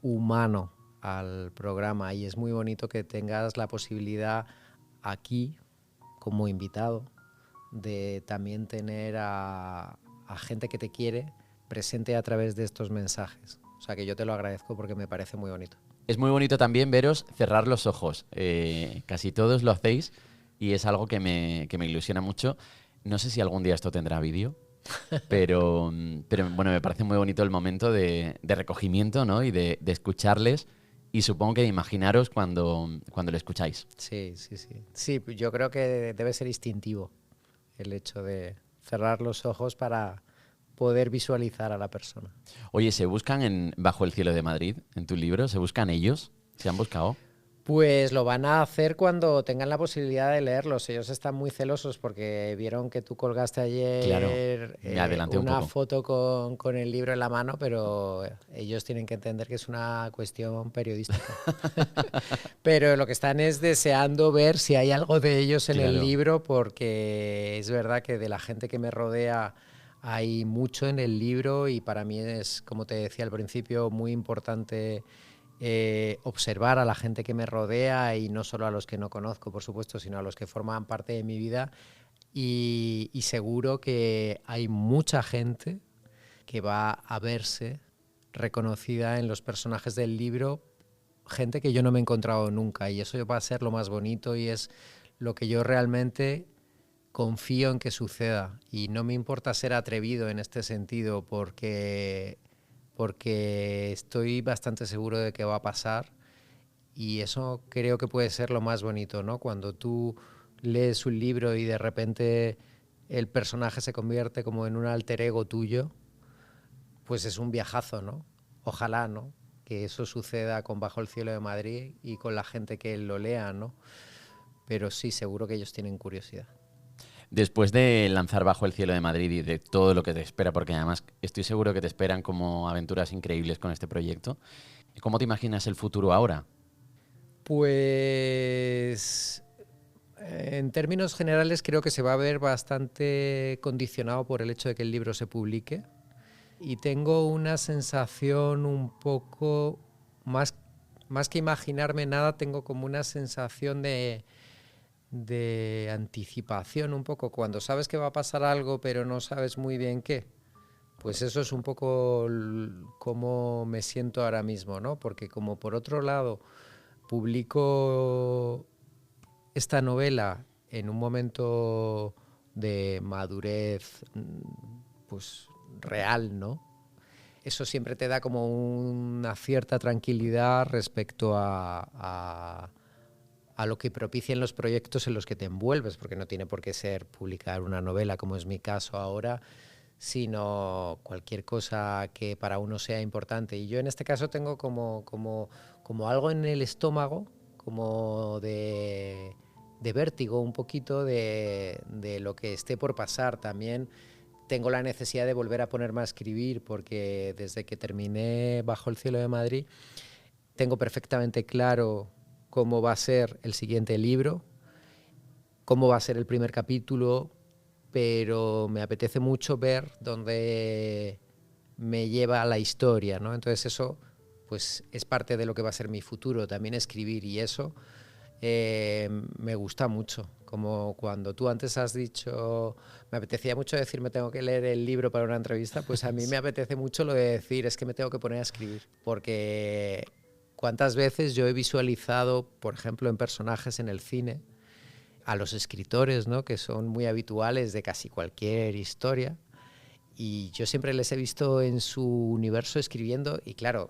humano al programa y es muy bonito que tengas la posibilidad aquí, como invitado, de también tener a gente que te quiere presente a través de estos mensajes. O sea, que yo te lo agradezco porque me parece muy bonito. Es muy bonito también veros cerrar los ojos. Casi todos lo hacéis y es algo que me ilusiona mucho. No sé si algún día esto tendrá vídeo. Pero bueno, me parece muy bonito el momento de recogimiento, ¿no? Y de escucharles y supongo que de imaginaros cuando lo escucháis. Sí. Sí, yo creo que debe ser instintivo el hecho de cerrar los ojos para poder visualizar a la persona. Oye, ¿se buscan en Bajo el cielo de Madrid, en tu libro? ¿Se buscan ellos? ¿Se han buscado? Pues lo van a hacer cuando tengan la posibilidad de leerlos. Ellos están muy celosos porque vieron que tú colgaste ayer me adelanté un una poco. foto con el libro en la mano, pero ellos tienen que entender que es una cuestión periodística. Pero lo que están es deseando ver si hay algo de ellos en el libro, porque es verdad que de la gente que me rodea hay mucho en el libro y para mí es, como te decía al principio, muy importante observar a la gente que me rodea y no solo a los que no conozco, por supuesto, sino a los que forman parte de mi vida y seguro que hay mucha gente que va a verse reconocida en los personajes del libro, gente que yo no me he encontrado nunca y eso va a ser lo más bonito y es lo que yo realmente confío en que suceda y no me importa ser atrevido en este sentido porque estoy bastante seguro de que va a pasar y eso creo que puede ser lo más bonito, ¿no? Cuando tú lees un libro y de repente el personaje se convierte como en un alter ego tuyo, pues es un viajazo, ¿no? Ojalá, ¿no? Que eso suceda con Bajo el cielo de Madrid y con la gente que lo lea, ¿no? Pero sí, seguro que ellos tienen curiosidad. Después de lanzar Bajo el cielo de Madrid y de todo lo que te espera, porque además estoy seguro que te esperan como aventuras increíbles con este proyecto, ¿cómo te imaginas el futuro ahora? Pues en términos generales creo que se va a ver bastante condicionado por el hecho de que el libro se publique y tengo una sensación un poco más que imaginarme nada, tengo como una sensación de anticipación un poco, cuando sabes que va a pasar algo pero no sabes muy bien qué. Pues eso es un poco cómo me siento ahora mismo, ¿no? Porque como por otro lado publico esta novela en un momento de madurez pues real, ¿no? Eso siempre te da como una cierta tranquilidad respecto a lo que propician los proyectos en los que te envuelves, porque no tiene por qué ser publicar una novela, como es mi caso ahora, sino cualquier cosa que para uno sea importante. Y yo en este caso tengo como algo en el estómago, como de vértigo un poquito de lo que esté por pasar. También tengo la necesidad de volver a ponerme a escribir, porque desde que terminé Bajo el cielo de Madrid tengo perfectamente claro cómo va a ser el siguiente libro, cómo va a ser el primer capítulo, pero me apetece mucho ver dónde me lleva la historia, ¿no? Entonces eso pues es parte de lo que va a ser mi futuro, también escribir, y eso me gusta mucho. Como cuando tú antes has dicho, me apetecía mucho decir me tengo que leer el libro para una entrevista, pues a mí me apetece mucho lo de decir es que me tengo que poner a escribir, porque cuántas veces yo he visualizado, por ejemplo, en personajes en el cine, a los escritores, ¿no? Que son muy habituales de casi cualquier historia, y yo siempre les he visto en su universo escribiendo, y claro,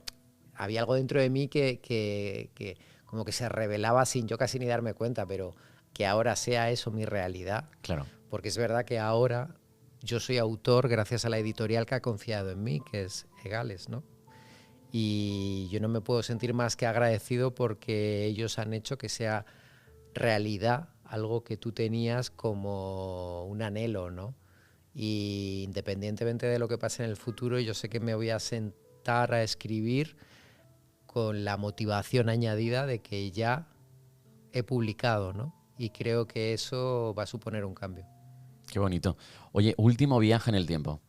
había algo dentro de mí que como que se revelaba sin yo casi ni darme cuenta, pero que ahora sea eso mi realidad. Claro. Porque es verdad que ahora yo soy autor gracias a la editorial que ha confiado en mí, que es Egales, ¿no? Y yo no me puedo sentir más que agradecido porque ellos han hecho que sea realidad algo que tú tenías como un anhelo, ¿no? Y independientemente de lo que pase en el futuro, yo sé que me voy a sentar a escribir con la motivación añadida de que ya he publicado, ¿no? Y creo que eso va a suponer un cambio. Qué bonito. Oye, último viaje en el tiempo.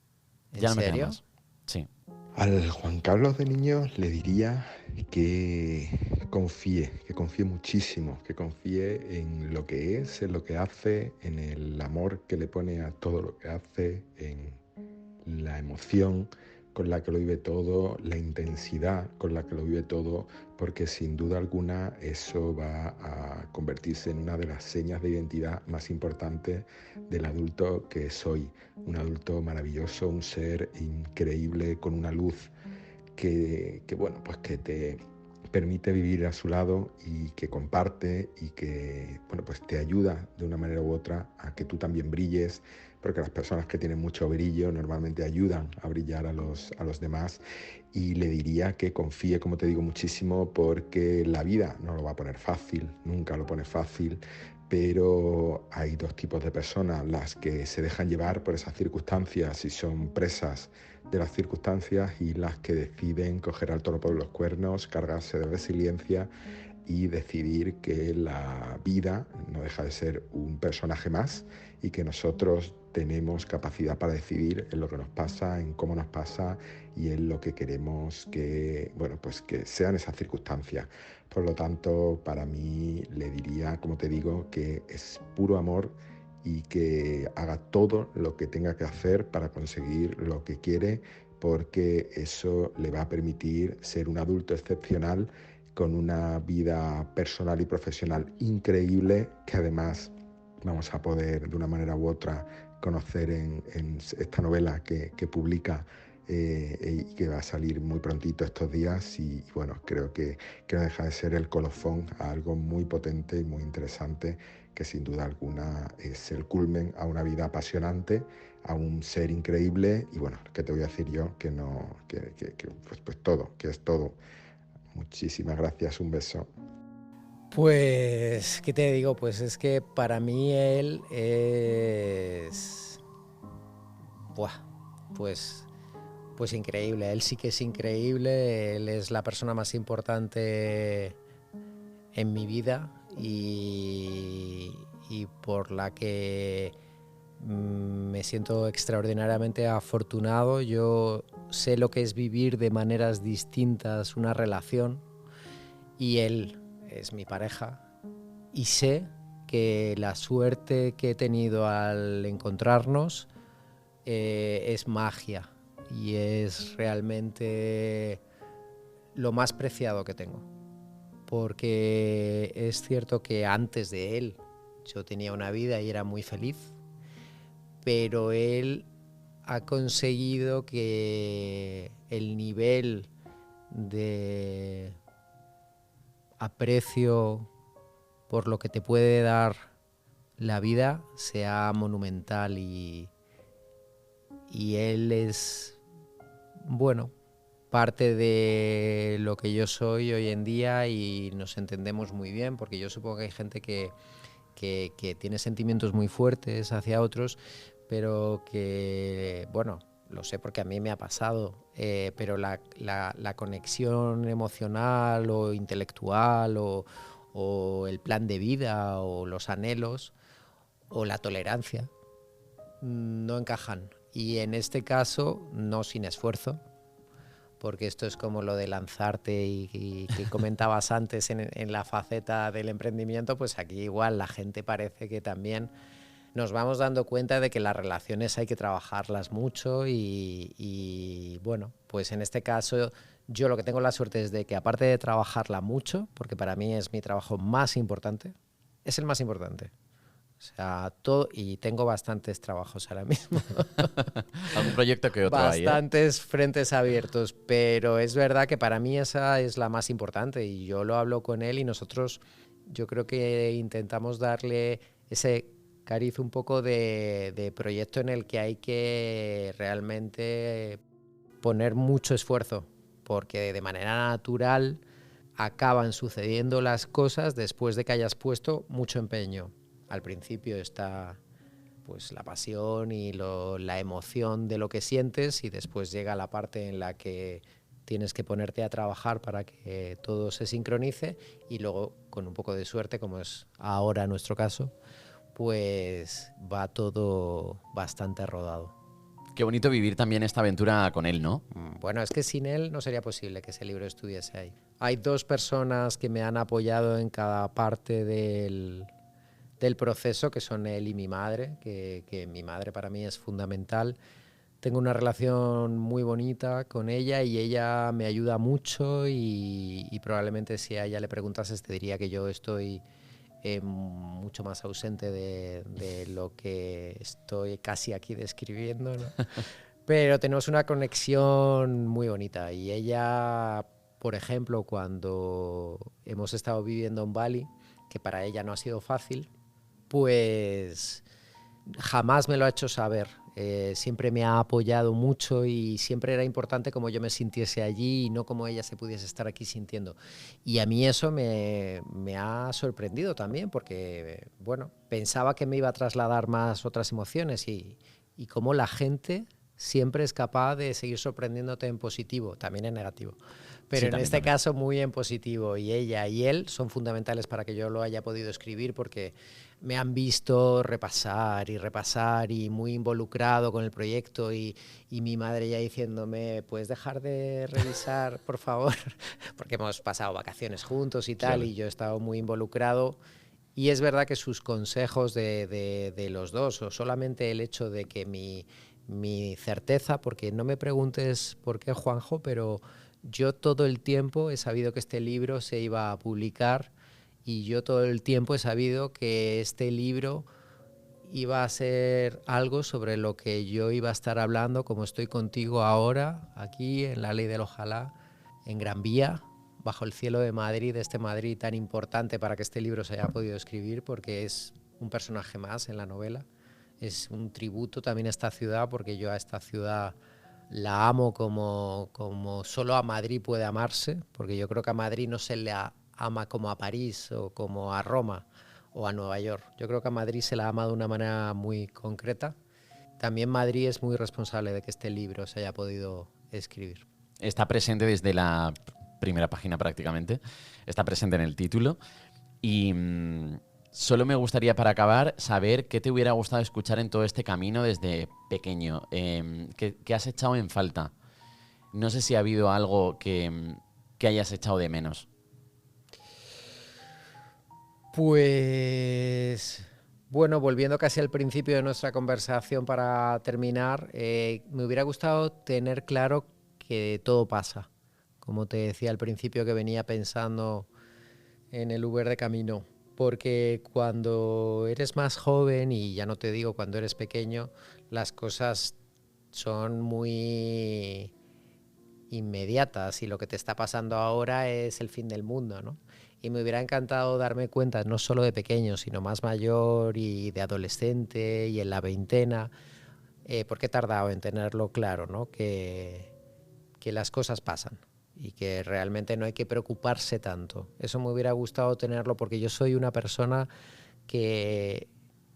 ¿En Ya no me queda serio? más. Sí. Al Juan Carlos de niño le diría que confíe muchísimo, que confíe en lo que es, en lo que hace, en el amor que le pone a todo lo que hace, en la emoción con la que lo vive todo, la intensidad con la que lo vive todo, porque sin duda alguna eso va a convertirse en una de las señas de identidad más importantes del adulto que soy. Un adulto maravilloso, un ser increíble con una luz que bueno, pues que te permite vivir a su lado y que comparte y que bueno, pues te ayuda de una manera u otra a que tú también brilles, porque las personas que tienen mucho brillo normalmente ayudan a brillar a los demás. Y le diría que confíe, como te digo, muchísimo, porque la vida no lo va a poner fácil, nunca lo pone fácil, pero hay dos tipos de personas: las que se dejan llevar por esas circunstancias y son presas de las circunstancias, y las que deciden coger al toro por los cuernos, cargarse de resiliencia y decidir que la vida no deja de ser un personaje más y que nosotros tenemos capacidad para decidir en lo que nos pasa, en cómo nos pasa y en lo que queremos que, bueno, pues que sean esas circunstancias. Por lo tanto, para mí le diría, como te digo, que es puro amor y que haga todo lo que tenga que hacer para conseguir lo que quiere, porque eso le va a permitir ser un adulto excepcional con una vida personal y profesional increíble, que además vamos a poder de una manera u otra conocer en esta novela que publica y que va a salir muy prontito estos días. Y bueno, creo que no deja de ser el colofón a algo muy potente y muy interesante, que sin duda alguna es el culmen a una vida apasionante, a un ser increíble. Y bueno, ¿qué te voy a decir yo? Que no, pues todo, que es todo. Muchísimas gracias, un beso. Pues, ¿qué te digo? Pues es que para mí él es... Buah, pues increíble. Él sí que es increíble. Él es la persona más importante en mi vida y por la que me siento extraordinariamente afortunado. Yo sé lo que es vivir de maneras distintas una relación, y él es mi pareja, y sé que la suerte que he tenido al encontrarnos es magia y es realmente lo más preciado que tengo, porque es cierto que antes de él yo tenía una vida y era muy feliz, pero él ha conseguido que el nivel de aprecio por lo que te puede dar la vida sea monumental, y y él es, bueno, parte de lo que yo soy hoy en día y nos entendemos muy bien, porque yo supongo que hay gente que tiene sentimientos muy fuertes hacia otros, pero que, bueno, lo sé porque a mí me ha pasado, pero la conexión emocional o intelectual o el plan de vida o los anhelos o la tolerancia no encajan. Y en este caso, no sin esfuerzo, porque esto es como lo de lanzarte y que comentabas antes en la faceta del emprendimiento, pues aquí igual la gente parece que también nos vamos dando cuenta de que las relaciones hay que trabajarlas mucho y bueno, pues en este caso yo lo que tengo la suerte es de que aparte de trabajarla mucho, porque para mí es mi trabajo más importante, es el más importante. O sea, todo, y tengo bastantes trabajos ahora mismo. Algún proyecto que otro hay, ¿eh? Bastantes frentes abiertos, pero es verdad que para mí esa es la más importante y yo lo hablo con él y nosotros yo creo que intentamos darle ese cariz un poco de proyecto en el que hay que realmente poner mucho esfuerzo, porque de manera natural acaban sucediendo las cosas después de que hayas puesto mucho empeño. Al principio está pues la pasión y la emoción de lo que sientes y después llega la parte en la que tienes que ponerte a trabajar para que todo se sincronice y luego con un poco de suerte, como es ahora nuestro caso, pues va todo bastante rodado. Qué bonito vivir también esta aventura con él, ¿no? Bueno, es que sin él no sería posible que ese libro estuviese ahí. Hay 2 personas que me han apoyado en cada parte del proceso, que son él y mi madre, que mi madre para mí es fundamental. Tengo una relación muy bonita con ella y ella me ayuda mucho y probablemente si a ella le preguntases te diría que yo estoy mucho más ausente de lo que estoy casi aquí describiendo, ¿no? Pero tenemos una conexión muy bonita y ella, por ejemplo, cuando hemos estado viviendo en Bali, que para ella no ha sido fácil, pues jamás me lo ha hecho saber. Siempre me ha apoyado mucho y siempre era importante como yo me sintiese allí y no como ella se pudiese estar aquí sintiendo. Y a mí eso me ha sorprendido también porque, bueno, pensaba que me iba a trasladar más otras emociones y cómo la gente siempre es capaz de seguir sorprendiéndote en positivo, también en negativo. Pero sí, en este caso muy en positivo y ella y él son fundamentales para que yo lo haya podido escribir porque me han visto repasar y muy involucrado con el proyecto y mi madre ya diciéndome, ¿puedes dejar de revisar, por favor? Porque hemos pasado vacaciones juntos y tal, y yo he estado muy involucrado. Y es verdad que sus consejos de los dos, o solamente el hecho de que mi certeza, porque no me preguntes por qué, Juanjo, pero yo todo el tiempo he sabido que este libro se iba a publicar y yo todo el tiempo he sabido que este libro iba a ser algo sobre lo que yo iba a estar hablando, como estoy contigo ahora, aquí en La Ley del Ojalá, en Gran Vía, bajo el cielo de Madrid, este Madrid tan importante para que este libro se haya podido escribir, porque es un personaje más en la novela. Es un tributo también a esta ciudad, porque yo a esta ciudad la amo como solo a Madrid puede amarse, porque yo creo que a Madrid no se le ama como a París o como a Roma o a Nueva York. Yo creo que a Madrid se la ama de una manera muy concreta. También Madrid es muy responsable de que este libro se haya podido escribir. Está presente desde la primera página prácticamente, está presente en el título y solo me gustaría para acabar saber qué te hubiera gustado escuchar en todo este camino desde pequeño, qué has echado en falta. No sé si ha habido algo que hayas echado de menos. Pues bueno, volviendo casi al principio de nuestra conversación para terminar, me hubiera gustado tener claro que todo pasa. Como te decía al principio, que venía pensando en el Uber de camino, porque cuando eres más joven, y ya no te digo cuando eres pequeño, las cosas son muy inmediatas y lo que te está pasando ahora es el fin del mundo, ¿no? Y me hubiera encantado darme cuenta, no solo de pequeño, sino más mayor y de adolescente y en la veintena, porque he tardado en tenerlo claro, ¿no? Que las cosas pasan y que realmente no hay que preocuparse tanto. Eso me hubiera gustado tenerlo porque yo soy una persona que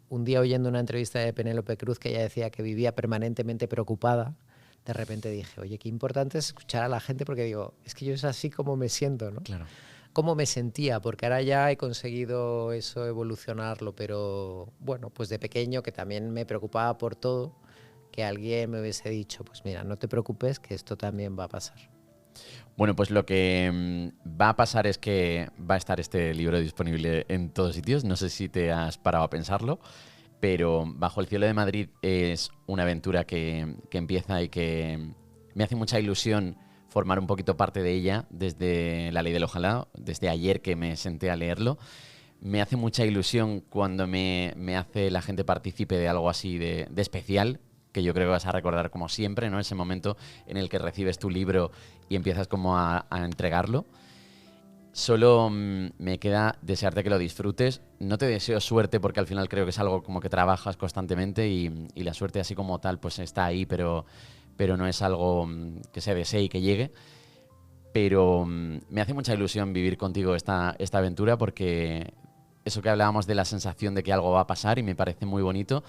un día oyendo una entrevista de Penélope Cruz que ella decía que vivía permanentemente preocupada, de repente dije, oye, qué importante es escuchar a la gente porque digo, es que yo es así como me siento, ¿no? Claro. Cómo me sentía, porque ahora ya he conseguido eso, evolucionarlo, pero bueno, pues de pequeño que también me preocupaba por todo, que alguien me hubiese dicho, pues mira, no te preocupes que esto también va a pasar. Bueno, pues lo que va a pasar es que va a estar este libro disponible en todos sitios. No sé si te has parado a pensarlo, pero Bajo el cielo de Madrid es una aventura que empieza y que me hace mucha ilusión formar un poquito parte de ella desde La ley del ojalá, desde ayer que me senté a leerlo. Me hace mucha ilusión cuando me hace la gente partícipe de algo así de especial, que yo creo que vas a recordar como siempre, ¿no? Ese momento en el que recibes tu libro y empiezas como a entregarlo. Solo me queda desearte que lo disfrutes. No te deseo suerte porque al final creo que es algo como que trabajas constantemente y la suerte así como tal pues está ahí, pero no es algo que se desee y que llegue. Pero me hace mucha ilusión vivir contigo esta aventura porque eso que hablábamos de la sensación de que algo va a pasar y me parece muy bonito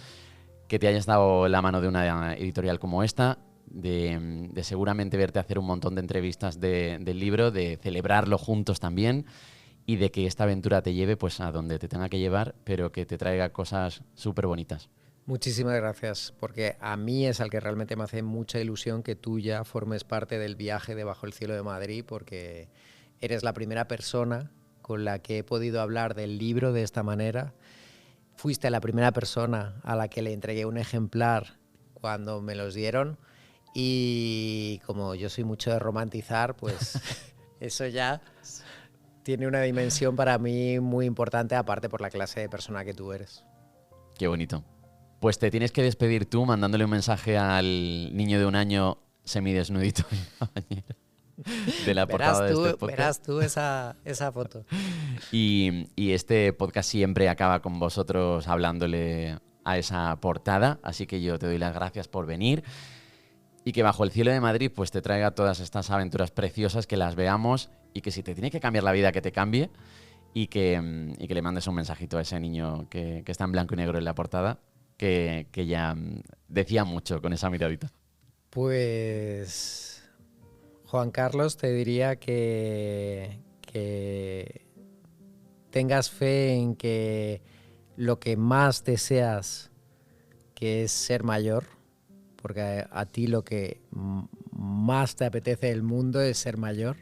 que te hayas dado la mano de una editorial como esta, de seguramente verte hacer un montón de entrevistas del libro, de celebrarlo juntos también y de que esta aventura te lleve pues a donde te tenga que llevar, pero que te traiga cosas súper bonitas. Muchísimas gracias, porque a mí es al que realmente me hace mucha ilusión que tú ya formes parte del viaje de Bajo el cielo de Madrid, porque eres la primera persona con la que he podido hablar del libro de esta manera. Fuiste la primera persona a la que le entregué un ejemplar cuando me los dieron y como yo soy mucho de romantizar, pues eso ya tiene una dimensión para mí muy importante, aparte por la clase de persona que tú eres. Qué bonito. Pues te tienes que despedir tú mandándole un mensaje al niño de 1 año semidesnudito en la bañera de la portada de este podcast. Verás tú esa foto. Y este podcast siempre acaba con vosotros hablándole a esa portada, así que yo te doy las gracias por venir y que Bajo el cielo de Madrid pues te traiga todas estas aventuras preciosas, que las veamos y que si te tiene que cambiar la vida, que te cambie y que le mandes un mensajito a ese niño que está en blanco y negro en la portada, que ya decía mucho con esa miradita. Pues Juan Carlos, te diría que tengas fe en que lo que más deseas, que es ser mayor, porque a ti lo que más te apetece del mundo es ser mayor.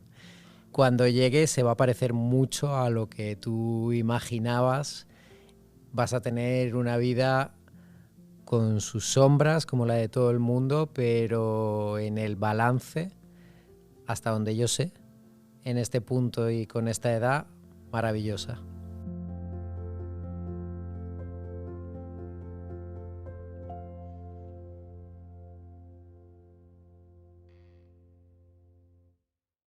Cuando llegue se va a parecer mucho a lo que tú imaginabas. Vas a tener una vida con sus sombras, como la de todo el mundo, pero en el balance, hasta donde yo sé, en este punto y con esta edad, maravillosa.